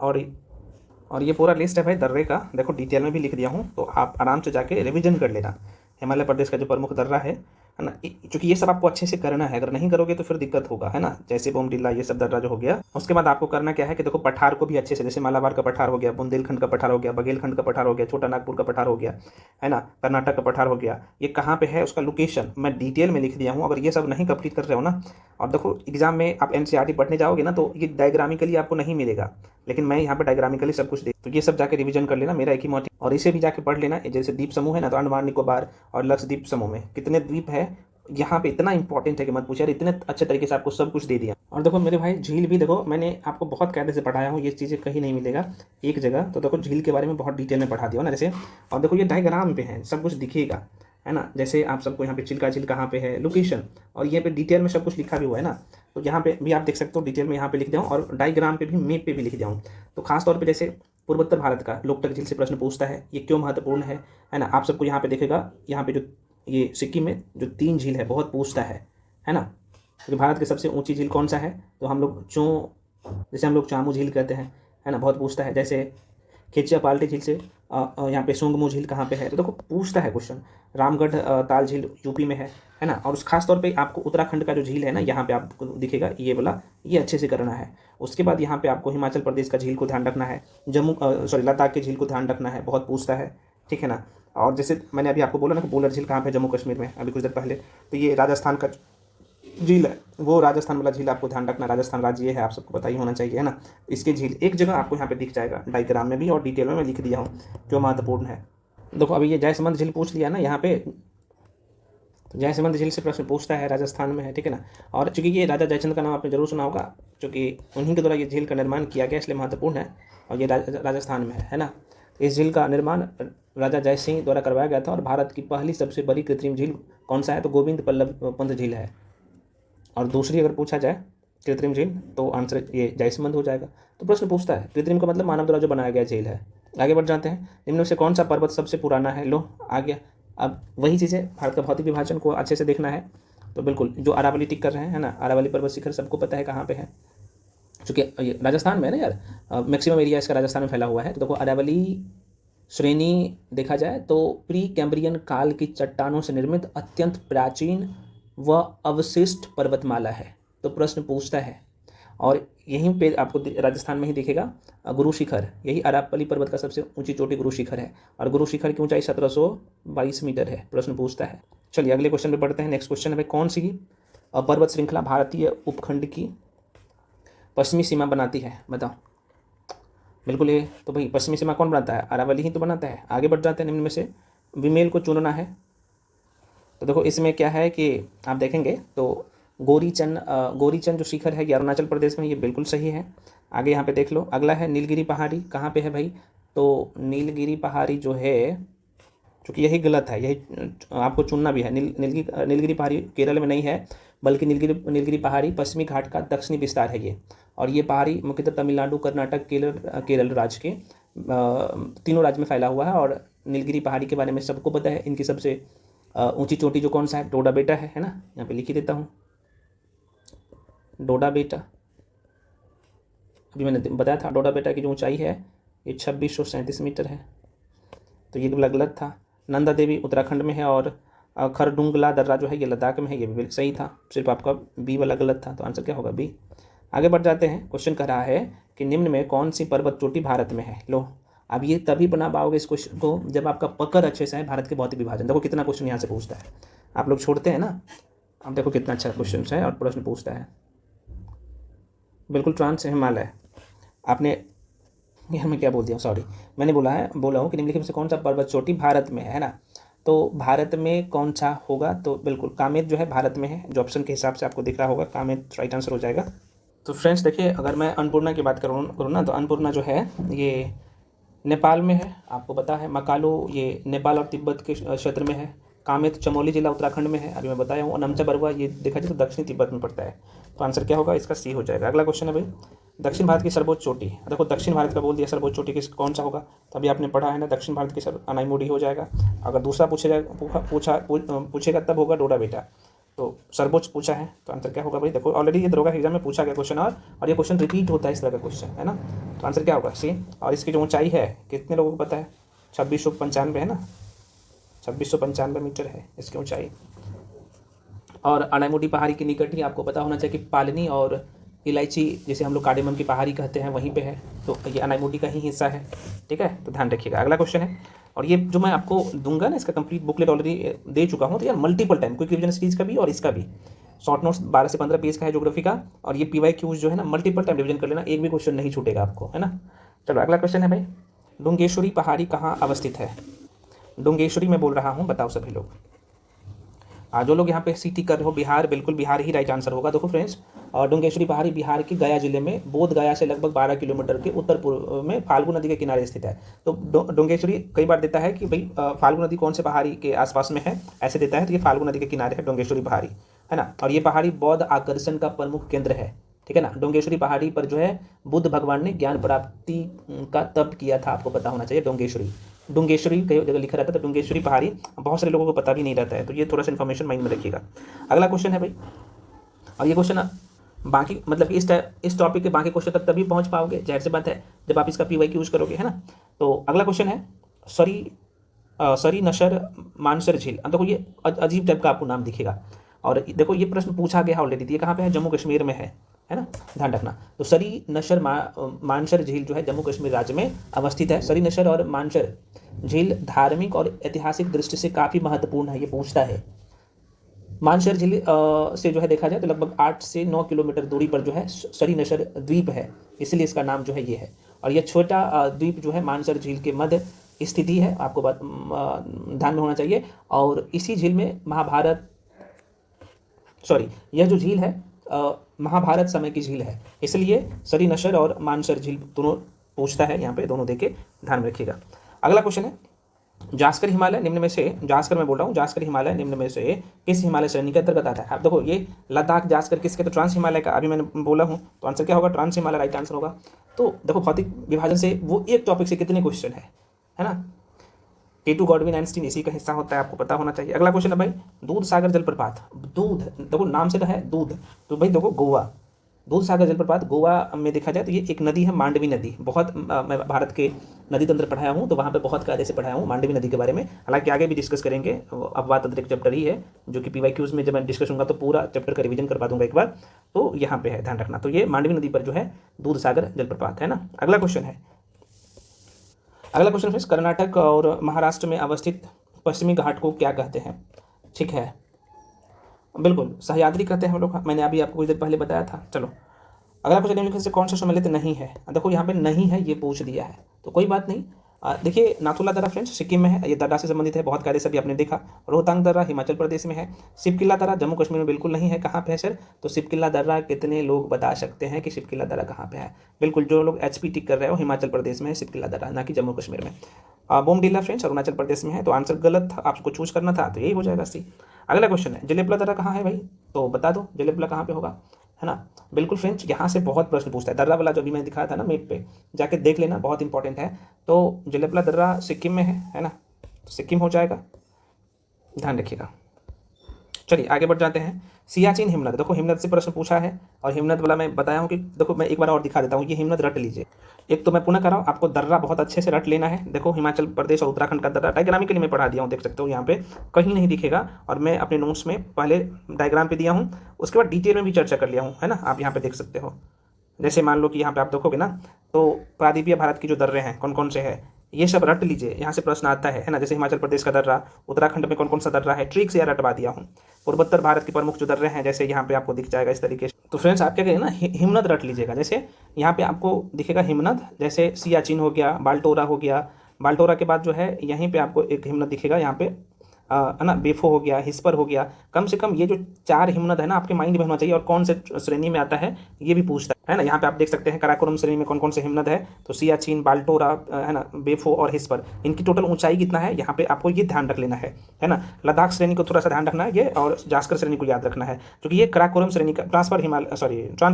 और ये पूरा लिस्ट है भाई दर्रे का, देखो डिटेल में भी लिख दिया हूँ, तो आप आराम से जाके रिवीजन कर लेना। हिमालय प्रदेश का जो प्रमुख दर्रा है ना, क्योंकि ये सब आपको अच्छे से करना है। अगर नहीं करोगे तो फिर दिक्कत होगा, है ना। जैसे बोमडिल्ला, ये सब दर्रा जो हो गया। उसके बाद आपको करना क्या है कि देखो पठार को भी अच्छे से, जैसे मालाबार का पठार हो गया, बुंदेलखंड का पठार हो गया, बघेलखंड का पठार हो गया, छोटा नागपुर का पठार हो गया, है ना, कर्नाटक का पठार हो गया, ये कहाँ पे है उसका लोकेशन मैं डिटेल में लिख दिया हूँ। अगर ये सब नहीं कंप्लीट कर रहे हो ना, और देखो एग्जाम में आप NCERT पढ़ने जाओगे ना तो ये डायग्रामिकली आपको नहीं मिलेगा, लेकिन मैं यहाँ पे डायग्रामिकली सब कुछ दे, तो ये सब जाके रिवीजन कर लेना, मेरा एक ही मोटिव। और इसे भी जाके पढ़ लेना। जैसे द्वीप समूह है ना, तो अंडमान निकोबार और लक्षद्वीप समूह में कितने द्वीप है, यहाँ पे इतना इंपॉर्टेंट है कि मत पूछे, इतने अच्छे तरीके से आपको सब कुछ दे दिया। और देखो मेरे भाई झील भी देखो, मैंने आपको बहुत कायदे से पढ़ाया हूँ, ये चीज़ें कहीं नहीं मिलेगा एक जगह। तो देखो झील के बारे में बहुत डिटेल में पढ़ा दिया ना जैसे। और देखो ये डायग्राम पे है, सब कुछ दिखेगा, है ना। जैसे आप सबको यहाँ पे चिल्का झील कहाँ पे है, लोकेशन, और यहाँ पे डिटेल में सब कुछ लिखा भी हुआ है ना। तो यहाँ पे भी आप देख सकते हो, डिटेल में यहाँ पे लिख दिया हूँ, और डायग्राम पे भी, मैप पे भी लिख दिया हूँ। तो खासतौर पर जैसे पूर्वोत्तर भारत का लोकटक झील से प्रश्न पूछता है, ये क्यों महत्वपूर्ण है ना। आप सबको यहाँ पे देखेगा, यहाँ पे जो ये सिक्किम में जो 3 झील है बहुत पूछता है ना। क्योंकि भारत की सबसे ऊंची झील कौन सा है, तो हम लोग जैसे हम लोग चामू झील कहते हैं, है ना, बहुत पूछता है। जैसे खेचिया पाल्टी झील से यहाँ पे सोंगमू झील कहाँ पे है, तो देखो पूछता है क्वेश्चन। रामगढ़ ताल झील यूपी में है ना। और उस खास तौर पे आपको उत्तराखंड का जो झील है ना, यहाँ पे आपको दिखेगा ये वाला, ये अच्छे से करना है। उसके बाद यहाँ पे आपको हिमाचल प्रदेश का झील को ध्यान रखना है, लद्दाख के झील को ध्यान रखना है, बहुत पूछता है, ठीक है ना। और जैसे मैंने अभी आपको बोला ना कि बोलर झील कहाँ पे, जम्मू कश्मीर में, अभी कुछ देर पहले। तो ये राजस्थान का झील है, वो राजस्थान वाला झील आपको ध्यान रखना। राजस्थान राज्य ये है, आप सबको पता ही होना चाहिए, है ना। इसके झील एक जगह आपको यहाँ पे दिख जाएगा, डायग्राम में भी और डिटेल में मैं लिख दिया हूँ, जो महत्वपूर्ण है। देखो अभी ये जयसमंद झील पूछ लिया ना यहाँ पे, तो जयसमंद झील से प्रश्न पूछता है, राजस्थान में है, ठीक है ना। और चूंकि ये राजा जयचंद का नाम आपने जरूर सुना होगा, क्योंकि उन्हीं के द्वारा ये झील का निर्माण किया गया, इसलिए महत्वपूर्ण है। और ये राजस्थान में है ना। इस झील का निर्माण राजा जय सिंह द्वारा करवाया गया था। और भारत की पहली सबसे बड़ी कृत्रिम झील कौन सा है? तो गोविंद बल्लभ पंत झील है। और दूसरी अगर पूछा जाए कृत्रिम झील तो आंसर ये जयसमंद हो जाएगा। तो प्रश्न पूछता है कृत्रिम का मतलब मानव द्वारा जो बनाया गया झील है। आगे बढ़ जाते हैं। निम्न में से कौन सा पर्वत सबसे पुराना है? लो आ गया। अब वही चीज़ है, भारत का भौतिक विभाजन को अच्छे से देखना है। तो बिल्कुल जो अरावली टिक कर रहे हैं, है ना, अरावली पर्वत शिखर सबको पता है कहाँ पे है, चूँकि ये राजस्थान में है ना यार, मैक्सिमम एरिया इसका राजस्थान में फैला हुआ है। तो देखो अरावली श्रेणी देखा जाए तो प्री कैम्ब्रियन काल की चट्टानों से निर्मित अत्यंत प्राचीन व अवशिष्ट पर्वतमाला है। तो प्रश्न पूछता है, और यहीं पे आपको राजस्थान में ही दिखेगा गुरु शिखर, यही अरावली पर्वत का सबसे ऊंची चोटी गुरु शिखर है। और गुरु शिखर की ऊंचाई 1722 मीटर है। प्रश्न पूछता है। चलिए अगले क्वेश्चन पे पढ़ते हैं। नेक्स्ट क्वेश्चन है, कौन सी पर्वत श्रृंखला भारतीय उपखंड की पश्चिमी सीमा बनाती है? बताओ। बिल्कुल ये तो भाई पश्चिमी सीमा कौन बनाता है? अरावली ही तो बनाता है। आगे बढ़ जाते हैं। निम्न में से विमेल को चुनना है। तो देखो इसमें क्या है कि आप देखेंगे तो गोरीचंद जो शिखर है ये अरुणाचल प्रदेश में, ये बिल्कुल सही है। आगे यहाँ पे देख लो, अगला है नीलगिरी पहाड़ी। कहाँ पे है भाई? तो नीलगिरी पहाड़ी जो है, चूँकि यही गलत है, यही आपको चुनना भी है। नीलगिरी पहाड़ी केरल में नहीं है, बल्कि नीलगिरी पहाड़ी पश्चिमी घाट का दक्षिणी विस्तार है ये। और ये पहाड़ी मुख्यतः तमिलनाडु, कर्नाटक, केरल राज्य के तीनों राज्य में फैला हुआ है। और नीलगिरी पहाड़ी के बारे में सबको पता है। इनकी सबसे ऊंची चोटी जो कौन सा है? डोडा बेटा है ना, यहाँ पे लिख ही देता हूँ, डोडा बेटा। अभी मैंने बताया था डोडा बेटा की जो ऊंचाई है ये 2637 मीटर है। तो ये गलत था। नंदा देवी उत्तराखंड में है, और खरडुंगला दर्रा जो है ये लद्दाख में है, ये भी सही था। सिर्फ आपका बी वाला गलत था। तो आंसर क्या होगा? बी। आगे बढ़ जाते हैं। क्वेश्चन कह रहा है कि निम्न में कौन सी पर्वत चोटी भारत में है? लो अब ये तभी बना पाओगे इस क्वेश्चन को जब आपका पकड़ अच्छे से है भारत के भौतिक विभाजन। देखो कितना क्वेश्चन यहाँ से पूछता है, आप लोग छोड़ते हैं ना। अब देखो कितना अच्छा क्वेश्चन है और प्रश्न पूछता है। बिल्कुल ट्रांस हिमालय। आपने ये मैं क्या बोल दिया, सॉरी, मैंने बोला हूँ कि निम्नलिखित में से कौन सा पर्वत चोटी भारत में है ना। तो भारत में कौन सा होगा? तो बिल्कुल कामेत जो है भारत में है, जो ऑप्शन के हिसाब से आपको दिख रहा होगा कामेत राइट आंसर हो जाएगा। तो फ्रेंड्स देखिए, अगर मैं अन्नपूर्णा की बात करूँ ना, तो अन्नपूर्णा जो है ये नेपाल में है, आपको पता है। मकालो ये नेपाल और तिब्बत के क्षेत्र में है। कामेत चमोली जिला उत्तराखंड में है, अभी मैं बताया हूँ। और नमचा बरुआ ये देखा जाए तो दक्षिणी तिब्बत में पड़ता है। तो आंसर क्या होगा? इसका सी हो जाएगा। अगला क्वेश्चन है भाई, दक्षिण भारत की सर्वोच्च चोटी। देखो दक्षिण भारत का बोल दिया, सर्वोच्च चोटी किस कौन सा होगा? तो अभी आपने पढ़ा है ना, दक्षिण भारत की अनाईमुडी हो जाएगा। अगर दूसरा पूछेगा तब होगा डोडा बेटा। तो सर्वोच्च पूछा है, तो आंसर क्या होगा भाई? देखो ऑलरेडी ये दरोगा एग्जाम में पूछा गया क्वेश्चन, और ये क्वेश्चन रिपीट होता है इस तरह का क्वेश्चन, है ना। तो आंसर क्या होगा? सी। और इसकी जो ऊंचाई है कितने लोगों को पता है? 2695 है ना, 2695 मीटर है इसकी ऊंचाई। और अनाईमुडी पहाड़ी के निकट ही आपको पता होना चाहिए कि पालनी और इलायची, जैसे हम लोग कार्डेमम की पहाड़ी कहते हैं, वहीं पे है। तो ये अनाईमुडी का ही हिस्सा है, ठीक है। तो ध्यान रखिएगा। अगला क्वेश्चन है, और ये जो मैं आपको दूंगा ना, इसका कंप्लीट बुकलेट ऑलरेडी दे चुका हूँ। तो यार multiple time quick revision series का भी और इसका भी शॉर्ट नोट्स 12 से 15 पेज का है ज्योग्राफी का। और ये PYQs जो है ना, मल्टीपल टाइम रिवीजन कर लेना, एक भी क्वेश्चन नहीं छूटेगा आपको, है ना। चलो अगला क्वेश्चन है भाई, डुंगेश्वरी पहाड़ी कहाँ अवस्थित है? डुंगेश्वरी में बोल रहा हूँ, बताओ सभी लोग। जो लोग यहाँ पे सीटी कर रहे हो बिहार, बिल्कुल बिहार ही राइट आंसर होगा। देखो फ्रेंड्स, डुंगेश्वरी पहाड़ी बिहार की गया जिले में बोध गया से लगभग 12 किलोमीटर के उत्तर पूर्व में फाल्गु नदी के किनारे स्थित है। तो डुंगेश्वरी कई बार देता है कि भाई फाल्गु नदी कौन से पहाड़ी के आसपास में है, ऐसे देता है। तो ये फाल्गु नदी के किनारे है डुंगेश्वरी पहाड़ी, है ना। और ये पहाड़ी बौद्ध आकर्षण का प्रमुख केंद्र है, ठीक है ना। डुंगेश्वरी पहाड़ी पर जो है बुद्ध भगवान ने ज्ञान प्राप्ति का तप किया था, आपको पता होना चाहिए। डुंगेश्वरी कई जगह लिखा रहता है, तो डुंगेश्वरी पहाड़ी बहुत सारे लोगों को पता भी नहीं रहता है। तो ये थोड़ा सा इन्फॉर्मेशन माइंड में रखिएगा। अगला क्वेश्चन है भाई, और ये क्वेश्चन बाकी मतलब इस टॉपिक के बाकी क्वेश्चन तक तभी पहुंच पाओगे, जाहिर सी बात है, जब आप इसका PYQ यूज करोगे, है ना। तो अगला क्वेश्चन है, सरी नशर मानसर झील। अब देखो ये अजीब टाइप का आपको नाम दिखेगा, और देखो ये प्रश्न पूछा गया ऑलरेडी। ये कहाँ पे है? जम्मू कश्मीर में है ना, ध्यान रखना। तो सरी नशर मानसर झील जो है जम्मू कश्मीर राज्य में अवस्थित है। सरी नशर और मानसर झील धार्मिक और ऐतिहासिक दृष्टि से काफ़ी महत्वपूर्ण है, ये पूछता है। मानसर झील से जो है देखा जाए तो लगभग 8 से 9 किलोमीटर दूरी पर जो है सरी नशर द्वीप है, इसलिए इसका नाम जो है ये है। और यह छोटा द्वीप जो है मानसर झील के मध्य स्थिति है, आपको ध्यान में होना चाहिए। और इसी झील में यह जो झील है महाभारत समय की झील है, इसलिए सरी नशर और मानसर झील दोनों पूछता है यहाँ पे, दोनों देके ध्यान में रखिएगा। अगला क्वेश्चन है, जास्कर हिमालय निम्न में से, जास्कर मैं बोल रहा हूँ, जास्कर हिमालय निम्न में से किस हिमालय श्रेणी के अंतर्गत आता है? आप देखो ये लद्दाख जास्कर किसके, तो ट्रांस हिमालय का, अभी मैंने बोला हूँ, तो आंसर क्या होगा? ट्रांस हिमालय राइट आंसर होगा। तो देखो भौतिक विभाजन से वो एक टॉपिक से कितने क्वेश्चन है ना। K2 गॉडविन आइंस्टीन इसी का हिस्सा होता है, आपको पता होना चाहिए। अगला क्वेश्चन है भाई, दूध सागर जलप्रपात, दूध देखो नाम से तो है दूध, तो भाई देखो गोवा, दूध सागर जलप्रपात गोवा में देखा जाए तो ये एक नदी है, मांडवी नदी। बहुत मैं भारत के नदी तंत्र पढ़ाया हूँ, तो वहाँ पे बहुत कायदे से पढ़ाया हूँ मांडवी नदी के बारे में। हालांकि आगे भी डिस्कस करेंगे, अपवाद तंत्र एक चैप्टर ही है जो कि PYQs में जब मैं डिस्कस होगा तो पूरा चैप्टर का रिवीजन करवा दूंगा एक बार, तो यहाँ पे है, ध्यान रखना। तो ये मांडवी नदी पर जो है दूध सागर जलप्रपात है ना। अगला क्वेश्चन है, अगला क्वेश्चन फ्रेंड्स, कर्नाटक और महाराष्ट्र में अवस्थित पश्चिमी घाट को क्या कहते हैं? ठीक है, बिल्कुल सह्याद्री कहते हैं हम लोग, मैंने अभी आपको कुछ देर पहले बताया था। चलो अगला क्वेश्चन, निम्नलिखित से कौन सा सम्मिलित नहीं है? देखो यहाँ पे नहीं है, ये पूछ दिया है, तो कोई बात नहीं। देखिए नाथुला दर्रा फ्रेंड्स सिक्किम में है, ये दर्रा से संबंधित है, बहुत कायदे से भी आपने देखा। रोहतांग दर्रा हिमाचल प्रदेश में है। शिवकिला दर्रा जम्मू कश्मीर में बिल्कुल नहीं है। कहाँ पे है सर? तो शिवकिला दर्रा कितने लोग बता सकते हैं कि शिवकिला दर्रा कहाँ पे है? बिल्कुल, जो लोग HP टिक कर रहे हो, हिमाचल प्रदेश में है शिवकिला दर्रा, ना कि जम्मू कश्मीर में। बोमडिला फ्रेंड्स अरुणाचल प्रदेश में है, तो आंसर गलत था, आपको चूज करना था, तो यही हो जाएगा सी। अगला क्वेश्चन है, जलेपला दर्रा कहाँ है भाई? तो बता दो जलेपला कहाँ पे होगा, है ना। बिल्कुल फ्रेंड्स, यहाँ से बहुत प्रश्न पूछता है। दर्रा वाला जो भी मैंने दिखाया था ना मैप पे, जाके देख लेना, बहुत इंपॉर्टेंट है। तो जलेपला दर्रा सिक्किम में है ना, तो सिक्किम हो जाएगा, ध्यान रखिएगा। चलिए आगे बढ़ जाते हैं। सियाचिन हिमनद, देखो हिमनद से प्रश्न पूछा है, और हिमनद वाला मैं बताया हूँ कि देखो मैं एक बार और दिखा देता हूँ, ये हिमनद रट लीजिए। एक तो मैं पुनः कर रहा हूँ, आपको दर्रा बहुत अच्छे से रट लेना है। देखो हिमाचल प्रदेश और उत्तराखंड का दर्रा डायग्रामिकली मैं पढ़ा दिया हूँ, देख सकते हो यहाँ पे कहीं नहीं दिखेगा, और मैं अपने नोट्स में पहले डायग्राम पे दिया हूँ, उसके बाद डिटेल में भी चर्चा कर लिया हूँ, है ना। आप यहाँ पे देख सकते हो, जैसे मान लो कि यहाँ पे आप देखोगे ना, तो प्रायद्वीपीय भारत की जो दर्रे हैं कौन कौन से हैं, ये सब रट लीजिए, यहाँ से प्रश्न आता है ना। जैसे हिमाचल प्रदेश का दर्रा, उत्तराखंड में कौन कौन सा दर्रा है, ट्रिक से यार रटवा दिया हूँ। पूर्वोत्तर भारत के प्रमुख जो दर्रे हैं, जैसे यहाँ पे आपको दिख जाएगा इस तरीके से। तो फ्रेंड्स आप क्या करें ना, हिमनद रट लीजिएगा। जैसे यहाँ पे आपको दिखेगा हिमनद, जैसे सियाचिन हो गया, बाल्टोरा हो गया, बाल्टोरा के बाद जो है यहीं पे आपको एक हिमनद दिखेगा, यहाँ पे है ना, बेफो हो गया, हिस्पर हो गया। कम से कम ये जो 4 हिमनद है ना, आपके माइंड में होना चाहिए, और कौन से श्रेणी में आता है ये भी पूछता है ना। यहाँ पे आप देख सकते हैं काराकोरम श्रेणी में कौन कौन से हिमनद है, तो सियाचिन, बाल्टोरा, है ना, बेफो और हिस्पर, इनकी टोटल ऊंचाई कितना है, यहाँ पे आपको ये ध्यान रख लेना है ना। लद्दाख श्रेणी को थोड़ा सा ध्यान रखना है ये, और जास्कर श्रेणी को याद रखना है, क्योंकि ये काराकोरम श्रेणी का ट्रांस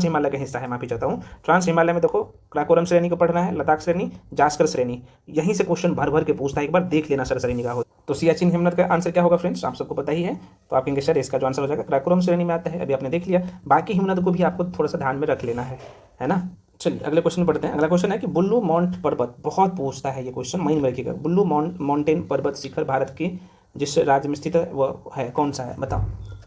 हिमालय का हिस्सा है, माफी चाहता हूँ। ट्रांस हिमालय में देखो काराकोरम श्रेणी को पढ़ना है, लद्दाख श्रेणी, जास्कर श्रेणी, यहीं से क्वेश्चन भर भर के पूछता है, एक बार देख लेना सरसरी निगाह हो। तो सियाचिन हिमनद का आंसर क्या होगा फ्रेंड्स, आप सबको पता ही है, तो आप कहेंगे सर इसका जो आंसर हो जाएगा काराकोरम श्रेणी में आता है, अभी आपने देख लिया। बाकी हिमनद को भी आपको थोड़ा सा ध्यान में रख लेना है ना। चलिए अगले क्वेश्चन पढ़ते हैं। अगला क्वेश्चन है कि बुल्लू माउंट पर्वत, बहुत पूछता है ये क्वेश्चन, माइंड में रखिएगा। बुल्लू माउंटेन पर्वत शिखर भारत की जिस राज्य में स्थित है वो है कौन सा है, बताओ।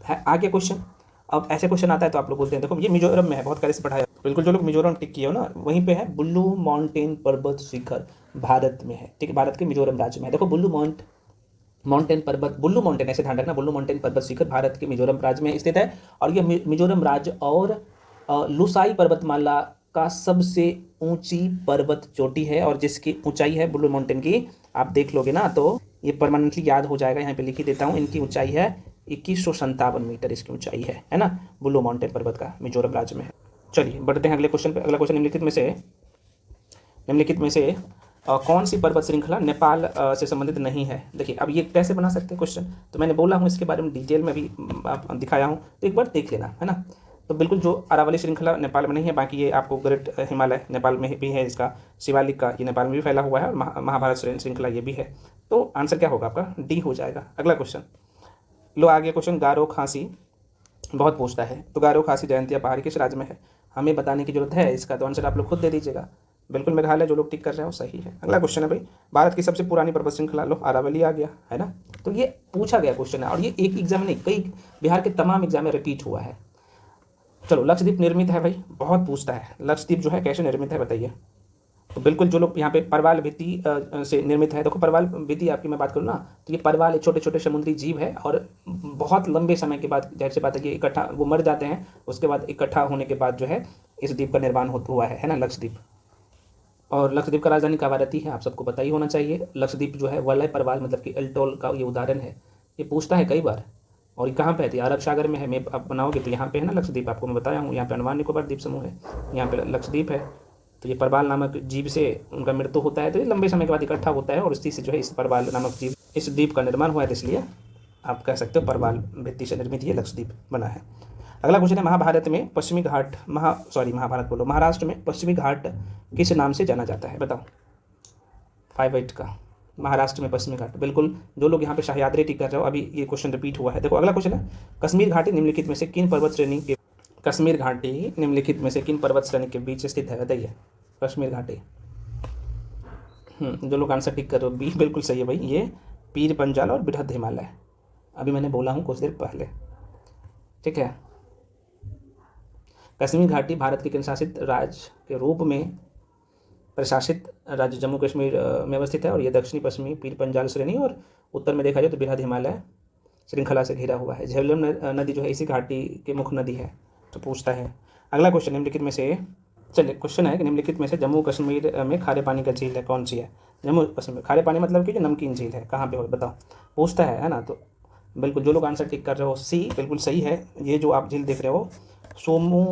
है आगे क्वेश्चन। अब ऐसे क्वेश्चन आता है तो आप लोग बोलते हैं देखो ये मिजोरम में है, बहुत कायदे से पढ़ाया। बिल्कुल, जो लोग मिजोरम टिक किए हो ना, वहीं पे है बुल्लू माउंटेन पर्वत शिखर, भारत में है, ठीक है, भारत के मिजोरम राज्य में है। देखो बुल्लू माउंटेन पर्वत, बुल्लू माउंटेन ऐसे ध्यान रखना, बुल्लू माउंटेन पर्वत शिखर भारत के मिजोरम राज्य में स्थित है, और ये मिजोरम राज्य और लुसाई पर्वतमाला का सबसे ऊंची पर्वत चोटी है, और जिसकी ऊंचाई है बुल्लू माउंटेन की, आप देख लोगे ना तो ये परमानेंटली याद हो जाएगा। यहाँ पे लिख ही देता हूँ, इनकी ऊंचाई है 2157 मीटर, इसकी ऊंचाई है ना, बुल्लू माउंटेन पर्वत का, मिजोरम राज्य में है। चलिए बढ़ते हैं अगले क्वेश्चन पे। अगला क्वेश्चन, निम्नलिखित में से कौन सी पर्वत श्रृंखला नेपाल से संबंधित नहीं है? देखिए अब ये कैसे बना सकते हैं क्वेश्चन, तो मैंने बोला हूँ इसके बारे में डिटेल में भी दिखाया हूँ, तो एक बार देख लेना, है ना। तो बिल्कुल जो अरावली श्रृंखला नेपाल में नहीं है, बाकी ये आपको ग्रेट हिमालय नेपाल में भी है, इसका शिवालिक का ये नेपाल में भी फैला हुआ है, और महाभारत श्रृंखला ये भी है। तो आंसर क्या होगा आपका, डी हो जाएगा। अगला क्वेश्चन लो, आगे क्वेश्चन, गारो खासी बहुत पूछता है, तो गारो खासी जयंतिया पहाड़ी किस राज्य में है? हमें बताने की जरूरत है, इसका तो आंसर आप लोग खुद दे दीजिएगा। बिल्कुल मेघालय, जो लोग टिक कर रहे हो सही है। अगला क्वेश्चन है भाई, भारत की सबसे पुरानी पर्वत श्रृंखला, लो अरावली आ गया, है ना। तो ये पूछा गया क्वेश्चन है, और ये एक एग्जाम में नहीं, कई बिहार के तमाम एग्जाम में रिपीट हुआ है। चलो लक्षद्वीप निर्मित है भाई, बहुत पूछता है, लक्षद्वीप जो है कैसे निर्मित है बताइए। तो बिल्कुल जो लोग यहाँ पे परवाल भित्ति से निर्मित है, देखो परवाल भित्ति आपकी मैं बात करूँ ना, तो ये परवाल एक छोटे छोटे समुद्री जीव है, और बहुत लंबे समय के बाद जाहिर सी बात है कि इकट्ठा वो मर जाते हैं, उसके बाद इकट्ठा होने के बाद जो है इस द्वीप का निर्माण हुआ है ना, लक्षद्वीप। और लक्षद्वीप का राजधानी कावारती है, आप सबको पता ही होना चाहिए। लक्षद्वीप जो है वलय परवाल मतलब कि एल्टोल का ये उदाहरण है, ये पूछता है कई बार। और ये कहाँ पे है, अरब सागर में है, मैप आप बनाओगे तो यहाँ पे है ना लक्षद्वीप, आपको मैं बताया हूँ, यहाँ पे अंडमान निकोबार द्वीप समूह है, यहाँ पे लक्षद्वीप है। तो ये परबाल नामक जीव से उनका मृत्यु होता है, तो ये लंबे समय के बाद इकट्ठा होता है और इसी से जो है इस परबाल नामक जीव, इस द्वीप का निर्माण हुआ है, तो इसलिए आप कह सकते हो परबाल भित्ति से निर्मित ये लक्षद्वीप बना है। अगला क्वेश्चन है, महाभारत में पश्चिमी घाट महाराष्ट्र में पश्चिमी घाट किस नाम से जाना जाता है, बताओ। 5-8 का महाराष्ट्र में पश्चिमी घाट, बिल्कुल जो लोग यहाँ पे शाहयात्री टिक कर रहे हो, अभी ये क्वेश्चन रिपीट हुआ है। देखो अगला क्वेश्चन है, कश्मीर घाटी निम्नलिखित में से किन पर्वत श्रेणी के कश्मीर घाटी निम्नलिखित में से किन पर्वत श्रेणी के बीच स्थित है, बताइए। कश्मीर घाटी, जो लोग आंसर टिक कर रहे हो बी, बिल्कुल सही है भाई, ये पीर पंजाल और बृहद हिमालय, अभी मैंने बोला हूँ कुछ देर पहले, ठीक है। कश्मीर घाटी भारत के केंद्र शासित राज्य के रूप में प्रशासित राज्य जम्मू कश्मीर में अवस्थित है और ये दक्षिणी पश्चिमी पीर पंजाल श्रेणी और उत्तर में देखा जाए तो बृहद हिमालय श्रृंखला से घिरा हुआ है। झेलम नदी जो है इसी घाटी की मुख्य नदी है, तो पूछता है। अगला क्वेश्चन, निम्नलिखित में से, चलिए क्वेश्चन है कि निम्नलिखित में से जम्मू कश्मीर में खारे पानी का झील है कौन सी है। जम्मू कश्मीर खारे पानी मतलब कि जो नमकीन झील है, कहाँ पे हो बताओ, पूछता है ना। तो बिल्कुल जो लोग आंसर टिक कर रहे हो सी, बिल्कुल सही है। ये जो आप झील देख रहे हो सोमू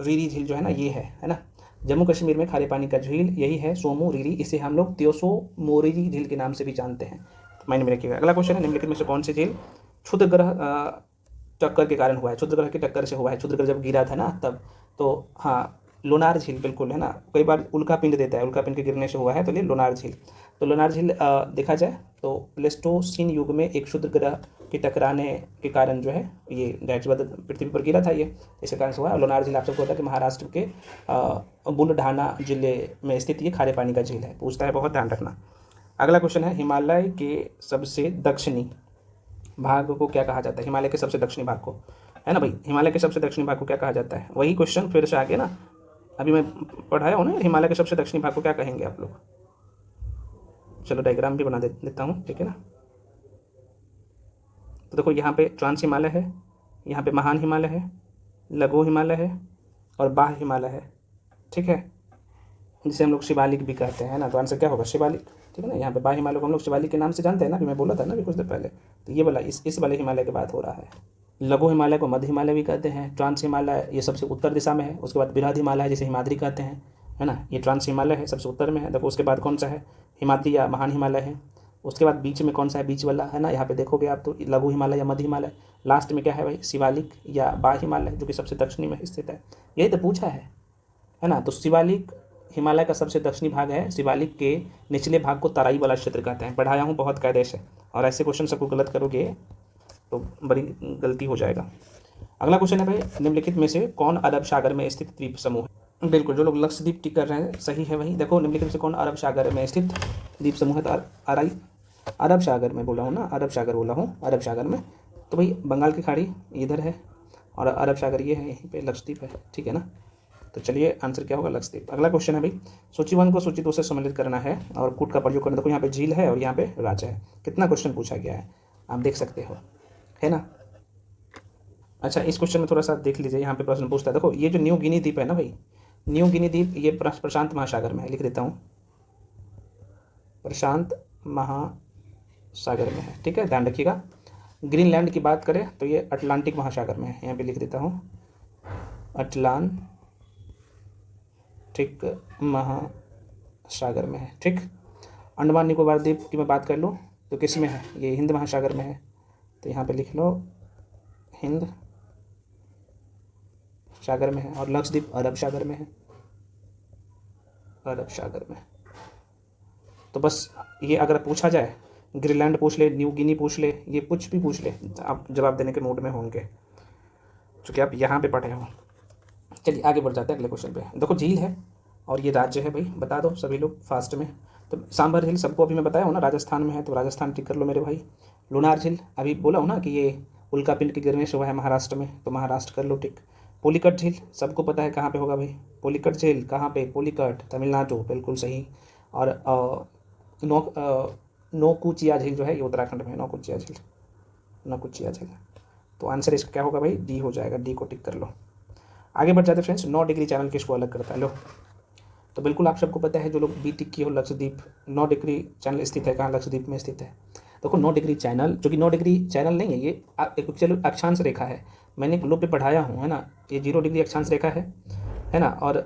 रीरी झील जो है ना, ये है ना, जम्मू कश्मीर में खारे पानी का झील यही है, सोमू रीरी। इसे हम लोग त्योसो मोरीरी झील के नाम से भी जानते हैं, तो माइंड में रखिएगा। अगला क्वेश्चन है, निम्नलिखित में से कौन सी झील क्षुद्र ग्रह टक्कर के कारण हुआ है, क्षुद्र ग्रह की टक्कर से हुआ है, क्षुद्र ग्रह जब गिरा था ना तब, तो हाँ लोनार झील, बिल्कुल है ना, कई बार उल्का पिंड देता है, उल्का पिंड के गिरने से हुआ है, तो ये लोनार झील। तो लोनार झील देखा जाए तो प्लेस्टोसीन युग में एक क्षुद्र ग्रह के टकराने के कारण जो है ये डायरेक्ट पृथ्वी पर गिरा था, ये इसके कारण से हुआ। लोनार झील आप सबको पता है कि महाराष्ट्र के बुलढाना जिले में स्थित ये खारे पानी का झील है, पूछता है, बहुत ध्यान रखना। अगला क्वेश्चन है, हिमालय के सबसे दक्षिणी भाग को क्या कहा जाता है, हिमालय के सबसे दक्षिणी भाग को, है ना भाई, हिमालय के सबसे दक्षिणी भाग को क्या कहा जाता है। वही क्वेश्चन फिर से आगे ना, अभी मैं पढ़ाया हूँ ना, हिमालय के सबसे दक्षिणी भाग को क्या कहेंगे आप लोग। चलो डायग्राम भी बना देता हूँ, ठीक है ना। तो देखो यहाँ पे ट्रांस हिमालय है, यहाँ पे महान हिमालय है, लघु हिमालय है और बाह्य हिमालय है, ठीक है, जिसे हम लोग शिवालिक भी कहते हैं ना। तो आंसर क्या होगा, शिवालिक, ठीक है ना। यहाँ पे बाह्य हिमालय को हम लोग शिवालिक के नाम से जानते हैं ना, अभी मैं बोला था ना अभी कुछ देर पहले। तो ये वाला इस वाले हिमालय की बात हो रहा है। लघु हिमालय को मध्य हिमालय भी कहते हैं, ट्रांस हिमालय ये सबसे उत्तर दिशा में है, उसके बाद बृहद हिमालय है जिसे हिमाद्री कहते हैं, है ना, ये ट्रांस हिमालय है सबसे उत्तर में है। देखो उसके बाद कौन सा है, हिमाद्री या महान हिमालय है। उसके बाद बीच में कौन सा है, बीच वाला है ना, यहाँ पे देखोगे आप तो लघु हिमालय या मध्य हिमालय। लास्ट में क्या है भाई, शिवालिक या बाह्य हिमालय जो कि सबसे दक्षिणी में स्थित है, यही तो पूछा है ना। तो शिवालिक हिमालय का सबसे दक्षिणी भाग है, शिवालिक के निचले भाग को तराई वाला क्षेत्र कहते हैं। पढ़ाया हूँ बहुत कायदे से, और ऐसे क्वेश्चन सबको गलत करोगे तो बड़ी गलती हो जाएगा। अगला क्वेश्चन है भाई, निम्नलिखित में से कौन अरब सागर में स्थित द्वीप समूह है। बिल्कुल जो लोग लक्षद्वीप टिक कर रहे हैं सही है वही। देखो निम्नलिखित में से कौन अरब सागर में स्थित द्वीप समूह है, तो अरब सागर में बोला हूँ ना, अरब सागर बोला हूँ, अरब सागर में। तो भाई बंगाल की खाड़ी इधर है और अरब सागर ये है, यहीं पे लक्षद्वीप है, ठीक है ना। तो चलिए आंसर क्या होगा, लक्षद्वीप। अगला क्वेश्चन है भाई, सूची 1 को सूची 2 से सम्मिलित करना है और कूट का प्रयोग करना। देखो यहाँ पे झील है और यहाँ पे राज्य है, कितना क्वेश्चन पूछा गया है आप देख सकते हो, है ना। अच्छा इस क्वेश्चन में थोड़ा सा देख लीजिए, यहाँ पे प्रश्न पूछता है। देखो ये जो न्यू गिनी द्वीप है ना भाई, न्यू गिनी द्वीप ये प्रशांत महासागर में है, लिख देता हूँ, प्रशांत महासागर में है, ठीक है, ध्यान रखिएगा। ग्रीनलैंड की बात करें तो ये अटलांटिक महासागर में है, यहाँ पे लिख देता हूँ अटलांटिक महासागर में है, ठीक। अंडमान निकोबार द्वीप की मैं बात कर लूँ तो किस में है, ये हिंद महासागर में है, तो यहाँ पे लिख लो हिंद सागर में है। और लक्षद्वीप अरब सागर में है, अरब सागर में। तो बस ये अगर पूछा जाए, ग्रीनलैंड पूछ ले, न्यू गिनी पूछ ले, ये कुछ भी पूछ ले, आप जवाब देने के मूड में होंगे क्योंकि आप यहाँ पे पढ़े हो। चलिए आगे बढ़ जाते हैं अगले क्वेश्चन पे। देखो झील है और ये राज्य है भाई, बता दो सभी लोग फास्ट में। तो सांभर झील सबको अभी मैं बताया हूँ ना, राजस्थान में है, तो राजस्थान टिक कर लो मेरे भाई। लुनार झील अभी बोला हूँ ना कि ये उल्का पिंड के गिरने से हुआ है महाराष्ट्र में, तो महाराष्ट्र कर लो टिक। पोलिकट झील सबको पता है कहाँ पे होगा भाई, पोलिकट झील कहाँ पे, पोलिकट तमिलनाडु, बिल्कुल सही। और नौकुचिया झील जो है ये उत्तराखंड में है, नौकुचिया झील। तो आंसर इसका क्या होगा भाई, डी हो जाएगा, डी को टिक कर लो। आगे बढ़ जाते फ्रेंड्स, 9 डिग्री चैनल किसको अलग करता है, लो तो बिल्कुल आप सबको पता है, जो लोग बी टिक की हो, लक्षद्वीप 9 डिग्री चैनल स्थित है, कहाँ, लक्षद्वीप में स्थित है। देखो 9 डिग्री चैनल, जो कि 9 डिग्री चैनल नहीं है, ये एक चलो अक्षांश रेखा है, मैंने ग्लोब पे पढ़ाया हूँ, है ना। ये 0 डिग्री अक्षांश रेखा है ना। और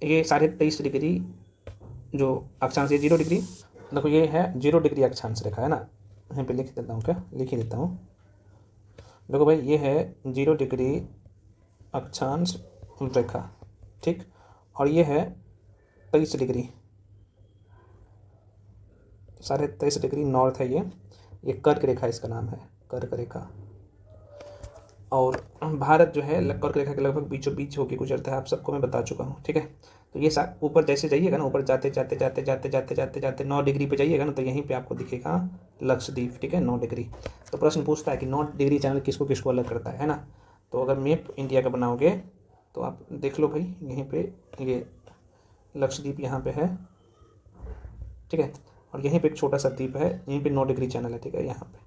ये 23.5 डिग्री जो अक्षांश है 0 डिग्री, देखो ये है 0 डिग्री अक्षांश रेखा है ना, यहाँ पे लिख देता हूँ, क्या लिख ही देता हूँ। देखो भाई ये है 0 डिग्री अक्षांश रेखा, ठीक, और ये है 23 डिग्री, 23.5 डिग्री नॉर्थ है ये कर्क रेखा इसका नाम है, कर्क रेखा। और भारत जो है कर्क रेखा के लगभग बीचों बीच होकर गुजरता है, आप सबको मैं बता चुका हूँ, ठीक है। तो ये ऊपर जैसे जाइएगा ना, ऊपर जाते जाते जाते जाते जाते जाते जाते 9 डिग्री पे जाइएगा ना, तो यहीं पे आपको दिखेगा लक्षद्वीप, ठीक है, 9 डिग्री। तो प्रश्न पूछता है कि 9 डिग्री चैनल किसको किसको अलग करता है ना। तो अगर मैप इंडिया का बनाओगे तो आप देख लो भाई, यहीं पे ये लक्षद्वीप यहाँ पे है, ठीक है, और यहीं पे एक छोटा सा द्वीप है, यहीं पे 9 डिग्री चैनल है, ठीक है, यहाँ पे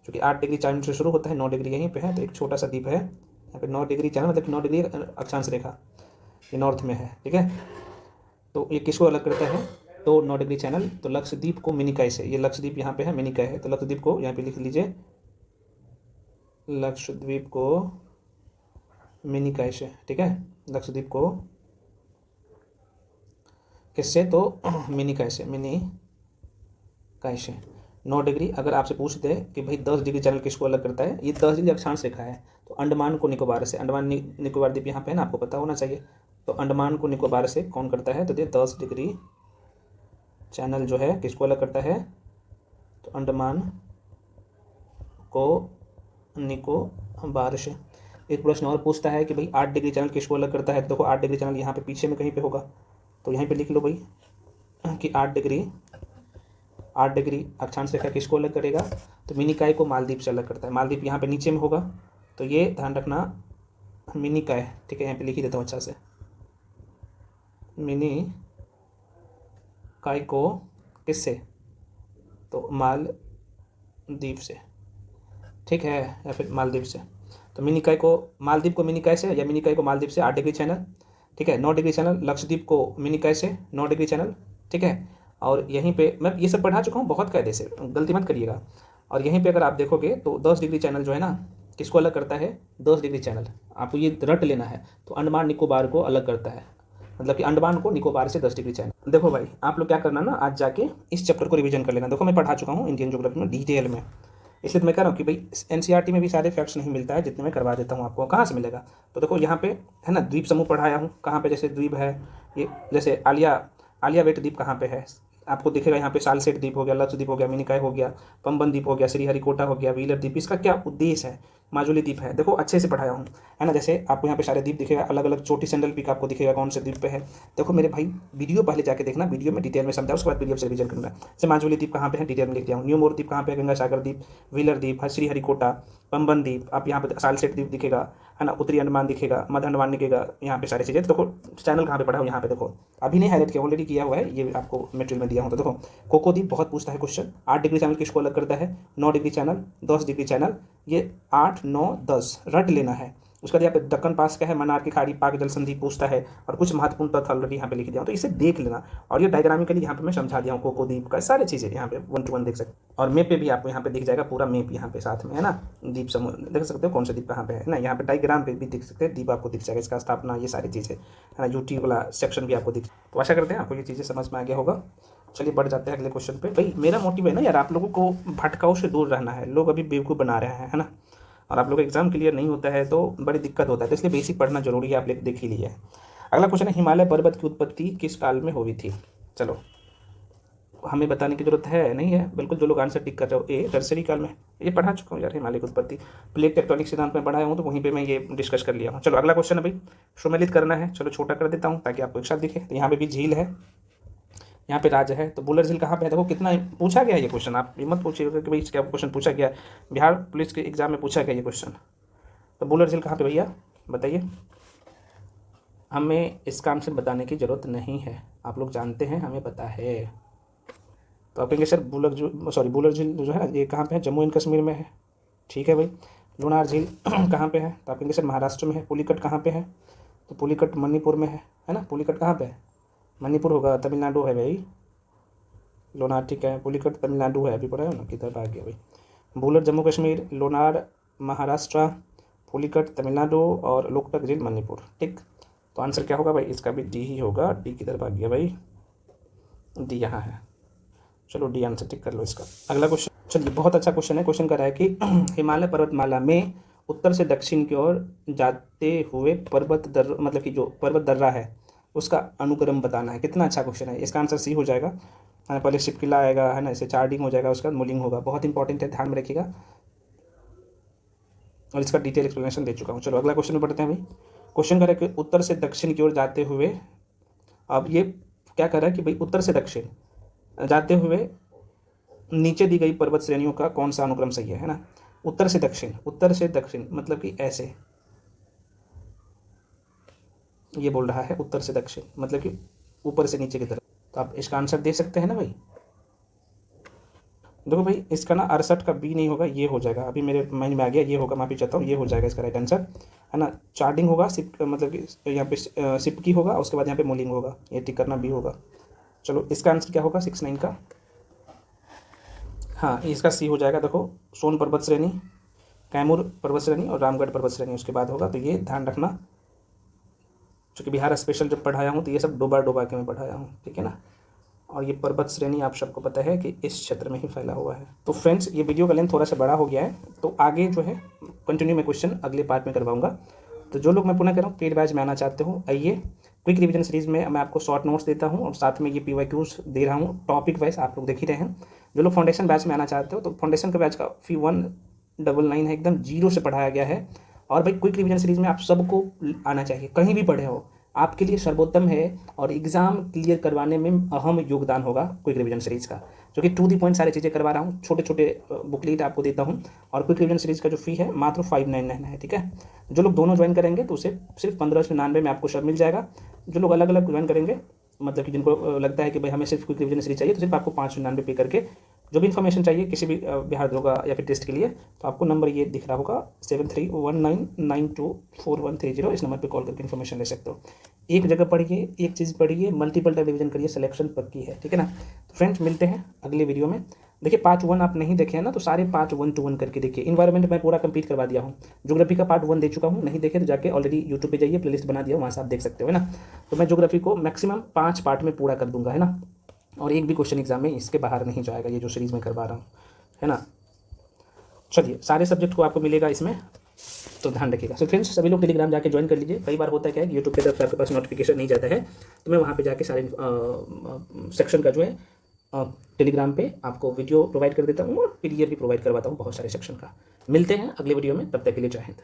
क्योंकि 8 डिग्री चैनल से शुरू होता है, 9 डिग्री यहीं पे है, तो एक छोटा सा द्वीप है यहाँ पे 9 डिग्री चैनल, मतलब 9 डिग्री अक्षांश रेखा, ये नॉर्थ में है, ठीक है। तो ये किसको अलग करता है, तो 9 डिग्री चैनल, तो लक्षद्वीप को मिनिकॉय से, ये लक्षद्वीप यहाँ पे है, मिनिकॉय है, तो लक्षद्वीप को यहाँ पे लिख लीजिए, लक्षद्वीप को मिनिकॉय से, ठीक है, लक्षद्वीप को किससे, तो मिनिकॉय से, मिनिकॉय से 9 डिग्री। अगर आपसे पूछ दे कि भाई 10 डिग्री चैनल किसको अलग करता है, ये 10 डिग्री अक्षांश रेखा है, तो अंडमान को निकोबार से, अंडमान निकोबार द्वीप यहाँ पे है ना, आपको पता होना चाहिए, तो अंडमान को निकोबार से कौन करता है, तो ये 10 डिग्री चैनल जो है किसको अलग करता है, तो अंडमान को निकोबार से। एक प्रश्न और पूछता है कि भाई 8 डिग्री चैनल किसको अलग करता है, तो देखो 8 डिग्री चैनल यहाँ पे पीछे में कहीं पे होगा, तो यहीं पे लिख लो भाई कि 8 डिग्री अक्षांश रेखा किसको अलग करेगा, तो मिनिकॉय को मालदीव से अलग करता है, मालदीव यहाँ पे नीचे में होगा, तो ये ध्यान रखना मिनिकॉय, ठीक है, यहाँ पे लिख ही देता हूँ अच्छा से, मिनिकॉय को किससे, तो मालदीव से, ठीक है, या फिर मालदीव से, तो मिनिकॉय को मालदीव को मिनिकॉय से, या मिनिकॉय को मालदीव से 8 डिग्री चैनल, ठीक है, 9 डिग्री चैनल लक्षद्वीप को मिनिकॉय से 9 डिग्री चैनल, ठीक है। और यहीं पे मैं ये सब पढ़ा चुका हूँ बहुत कायदे से, गलती मत करिएगा। और यहीं पे अगर आप देखोगे तो 10 डिग्री चैनल जो है ना किसको अलग करता है, 10 डिग्री चैनल आपको ये रट लेना है, तो अंडमान निकोबार को अलग करता है, मतलब कि अंडमान को निकोबार से 10 डिग्री चैनल। देखो भाई आप लोग क्या करना ना, आज जाके इस चैप्टर को रिवीजन कर लेना। देखो मैं पढ़ा चुका हूँ इंडियन ज्योग्राफी में डिटेल में, इसलिए तो मैं कह रहा हूँ कि भाई एनसीईआरटी में भी सारे फैक्ट्स नहीं मिलता है जितने मैं करवा देता हूँ आपको, कहाँ से मिलेगा। तो देखो यहाँ पे है ना द्वीप समूह पढ़ाया हूँ, कहाँ पे जैसे द्वीप है ये, जैसे आलियावेट द्वीप कहाँ पे है, आपको दिखेगा यहाँ पे सालसेट द्वीप हो गया, लक्षद्वीप हो गया, मिनिकॉय हो गया, पंबन द्वीप हो गया, श्रीहरिकोटा हो गया, व्हीलर द्वीप, इसका क्या उद्देश्य है, माजुली द्वीप है, देखो अच्छे से पढ़ाया हूँ, है ना। जैसे आपको यहाँ पे सारे द्वीप दिखेगा, अलग अलग चोटी सैंडल पीक आपको दिखेगा कौन से द्वीप पे है। देखो मेरे भाई वीडियो पहले जाके देखना, वीडियो में डिटेल में समझा, उसके बाद पीडीएफ से रिविजन करना। जैसे माजुली द्वीप कहाँ पे है डिटेल में लिख दिया हूँ, न्यूमोर द्वीप कहाँ पे है, गंगा सागर द्वीप, व्हीलर द्वीप, श्रीहरिकोटा, पंबन द्वीप, आप यहाँ पे सालसेट द्वीप दिखेगा, है ना, उत्तरी अंडमान दिखेगा, मध्य अंडमान दिखेगा, यहाँ पे सारी चीज़ें। तो देखो चैनल कहाँ पे पढ़ा हूँ, यहाँ पे देखो अभी नहीं हाईलाइट किया, ऑलरेडी किया हुआ है, ये आपको मटेरियल में दिया हूँ। तो देखो कोको द्वीप बहुत पूछता है क्वेश्चन, 8 डिग्री चैनल किसको अलग करता है, 9 डिग्री चैनल, 10 डिग्री चैनल, ये 8, 9, 10 रट लेना है। उसका यहाँ पे दक्कन पास का है, मन्नार की खाड़ी, पाक जल संधि पूछता है, और कुछ महत्वपूर्ण तथ्य ऑलरेडी यहाँ पे लिख दिया हूँ, तो इसे देख लेना। और ये डायग्रामिकली यहाँ पे मैं समझा दिया हूँ कोको द्वीप का, सारी चीज़ें यहाँ पे 1 to 1 देख सकते, और मैप पे भी आपको यहाँ पे दिख जाएगा पूरा मैप यहाँ पे साथ में, है ना, द्वीप समूह देख सकते हो कौन सा द्वीप कहाँ पे है ना, यहाँ पे डायग्राम पे भी दिख सकते हैं, द्वीप आपको दिख जाएगा, इसका स्थापना, ये सारी चीज़ें, है ना, यूटी वाला सेक्शन भी आपको दिख। तो आशा करते हैं आपको ये चीज़ें समझ में आ गया होगा। चलिए बढ़ जाते हैं अगले क्वेश्चन पे। भाई मेरा मोटिव है ना यार, आप लोगों को भटकाव से दूर रहना है, लोग अभी बेवकूफ़ बना रहे हैं, है ना, और आप लोग एग्जाम क्लियर नहीं होता है तो बड़ी दिक्कत होता है, तो इसलिए बेसिक पढ़ना जरूरी है, आप लोग देख ही लिया है। अगला क्वेश्चन है, हिमालय पर्वत की उत्पत्ति किस काल में हुई थी। चलो हमें बताने की जरूरत है नहीं है, बिल्कुल जो लोग आंसर टिक कर रहे हो, ए टर्सरी काल में, ये पढ़ा चुका हूँ यार, हिमालय की उत्पत्ति प्लेट टेक्टोनिक सिद्धांत में पढ़ाया हूँ, तो वहीं पे मैं ये डिस्कस कर लिया हूँ। चलो अगला क्वेश्चन है भाई, सुमेलित करना है, चलो छोटा कर देता हूँ ताकि आपको एक साथ दिखे। तो यहाँ पे भी झील है, यहाँ पे राज्य है, तो बुलर झील कहाँ पे है, देखो कितना पूछा गया ये क्वेश्चन, आप मत पूछिएगा कि भाई क्या क्वेश्चन पूछा गया, बिहार पुलिस के एग्जाम में पूछा गया ये क्वेश्चन। तो बुलर झील कहाँ पे भैया बताइए, हमें इस काम से बताने की ज़रूरत नहीं है, आप लोग जानते हैं, हमें पता है। तो आप कहेंगे सर बुलर झील जो है ना ये कहाँ पे है, जम्मू एंड कश्मीर में है, ठीक है भाई। लोनार झील कहाँ पे है, तो आप कहेंगे सर महाराष्ट्र में है। पुलिकट कहाँ पे है, तो पुलिकट मणिपुर में है ना, पुलिकट कहाँ पे है, मणिपुर होगा, तमिलनाडु है भाई। लोनार ठीक है, पुलिकट तमिलनाडु है, अभी पढ़ा है ना, किधर आ गया भाई। बुलर जम्मू कश्मीर, लोनार महाराष्ट्र, पुलिकट तमिलनाडु और लोकटक झील मणिपुर, ठीक। तो आंसर क्या होगा भाई, इसका भी डी ही होगा। डी किधर भाग गया भाई, डी यहाँ है। चलो डी आंसर टिक कर लो इसका। अगला क्वेश्चन, चलिए बहुत अच्छा क्वेश्चन है। क्वेश्चन कर रहा है कि हिमालय पर्वतमाला में उत्तर से दक्षिण की ओर जाते हुए पर्वत दर्रा, मतलब कि जो पर्वत दर्रा है उसका अनुक्रम बताना है। कितना अच्छा क्वेश्चन है। इसका आंसर सी हो जाएगा। पहले शिपकिला आएगा, है ना, इसे चार्डिंग हो जाएगा, उसका मूलिंग होगा। बहुत इंपॉर्टेंट है, ध्यान में रखिएगा। और इसका डिटेल एक्सप्लेनेशन दे चुका हूँ। चलो अगला क्वेश्चन में पढ़ते हैं भाई। क्वेश्चन कर रहा है कि उत्तर से दक्षिण की ओर जाते हुए, अब ये क्या कर रहा है कि भाई उत्तर से दक्षिण जाते हुए नीचे दी गई पर्वत श्रेणियों का कौन सा अनुक्रम सही है ना। उत्तर से दक्षिण, उत्तर से दक्षिण मतलब कि ऐसे, ये बोल रहा है उत्तर से दक्षिण मतलब कि ऊपर से नीचे की तरफ। तो आप इसका आंसर दे सकते हैं ना भाई। देखो भाई इसका ना 68 का बी नहीं होगा, ये हो जाएगा। अभी मेरे माइंड में आ गया, ये होगा, माफी चाहता हूँ, ये हो जाएगा इसका राइट आंसर, है ना। चार्डिंग होगा, सिप मतलब कि यहाँ पे सिप की होगा, उसके बाद यहाँ पे मोलिंग होगा, ये टिक करना बी होगा। चलो इसका आंसर क्या होगा 69 का, हाँ इसका सी हो जाएगा। देखो सोन पर्वत श्रेणी, कैमूर पर्वत श्रेणी और रामगढ़ पर्वत श्रेणी उसके बाद होगा। तो ये ध्यान रखना, चूँकि बिहार स्पेशल जब पढ़ाया हूँ तो ये सब डोबा डोबा के मैं पढ़ाया हूँ, ठीक है ना। और ये पर्वत श्रेणी आप सबको पता है कि इस क्षेत्र में ही फैला हुआ है। तो फ्रेंड्स ये वीडियो का लेंथ थोड़ा सा बड़ा हो गया है, तो आगे जो है कंटिन्यू मैं क्वेश्चन अगले पार्ट में करवाऊंगा। तो जो लोग, मैं पुनः कह रहा हूँ, पेड बैच में आना चाहते हो, आइए। क्विक रिवीजन सीरीज में मैं आपको शॉर्ट नोट्स देता हूँ और साथ में ये PYQs दे रहा हूँ टॉपिक वाइज, आप लोग देख ही रहे हैं। जो लोग फाउंडेशन बैच में आना चाहते हो, तो फाउंडेशन का बैच का फी 199 है, एकदम जीरो से पढ़ाया गया है। और भाई क्विक रिवीजन सीरीज में आप सबको आना चाहिए, कहीं भी पढ़े हो, आपके लिए सर्वोत्तम है और एग्जाम क्लियर करवाने में अहम योगदान होगा क्विक रिवीजन सीरीज का, जो कि टू दी पॉइंट सारी चीज़ें करवा रहा हूँ। छोटे छोटे बुकलेट आपको देता हूँ और क्विक रिवीजन सीरीज का जो फी है मात्र 599 है, ठीक है। जो लोग दोनों ज्वाइन करेंगे तो उसे सिर्फ 1599 में आपको सब मिल जाएगा। जो लोग अलग अलग ज्वाइन करेंगे, मतलब कि जिनको लगता है कि भाई हमें सिर्फ क्विक रिवीजन सीरीज चाहिए, तो सिर्फ आपको 599 पे करके जो भी इन्फॉर्मेशन चाहिए किसी भी बिहार दरोगा या फिर टेस्ट के लिए, तो आपको नंबर ये दिख रहा होगा 7319924130, इस नंबर पे कॉल करके इन्फॉर्मेशन ले सकते हो। एक जगह पढ़िए, एक चीज़ पढ़िए, मल्टीपल टाइम रिवीजन करिए, सिलेक्शन पक्की है, ठीक है ना। तो फ्रेंड्स मिलते हैं अगले वीडियो में। देखिए पार्ट 1 आप नहीं देखे हैं ना, तो सारे पार्ट 1 to 1 करके देखिए। इन्वायरमेंट मैं पूरा कंप्लीट करवा दिया हूँ। ज्योग्राफी का पार्ट 1 दे चुका हूँ, नहीं देखे तो जाके ऑलरेडी यूट्यूब पे जाइए, प्लेलिस्ट बना दिया, वहाँ से आप देख सकते हो, है ना। तो मैं ज्योग्राफी को मैक्सिमम 5 पार्ट में पूरा कर दूंगा, है ना। और एक भी क्वेश्चन एग्जाम में इसके बाहर नहीं जाएगा, ये जो सीरीज़ में करवा रहा हूँ, है ना। चलिए सारे सब्जेक्ट को आपको मिलेगा इसमें, तो ध्यान रखिएगा। सो फ्रेंड्स सभी लोग टेलीग्राम जाके ज्वाइन कर लीजिए। कई बार होता है क्या है कि यूट्यूब की तरफ से आपके पास नोटिफिकेशन नहीं जाता है, तो मैं वहाँ पे जाके सारे सेक्शन का जो है टेलीग्राम पे आपको वीडियो प्रोवाइड कर देता हूँ और PDF भी प्रोवाइड करवाता हूँ बहुत सारे सेक्शन का। मिलते हैं अगले वीडियो में, तब तक के लिए जय हिंद।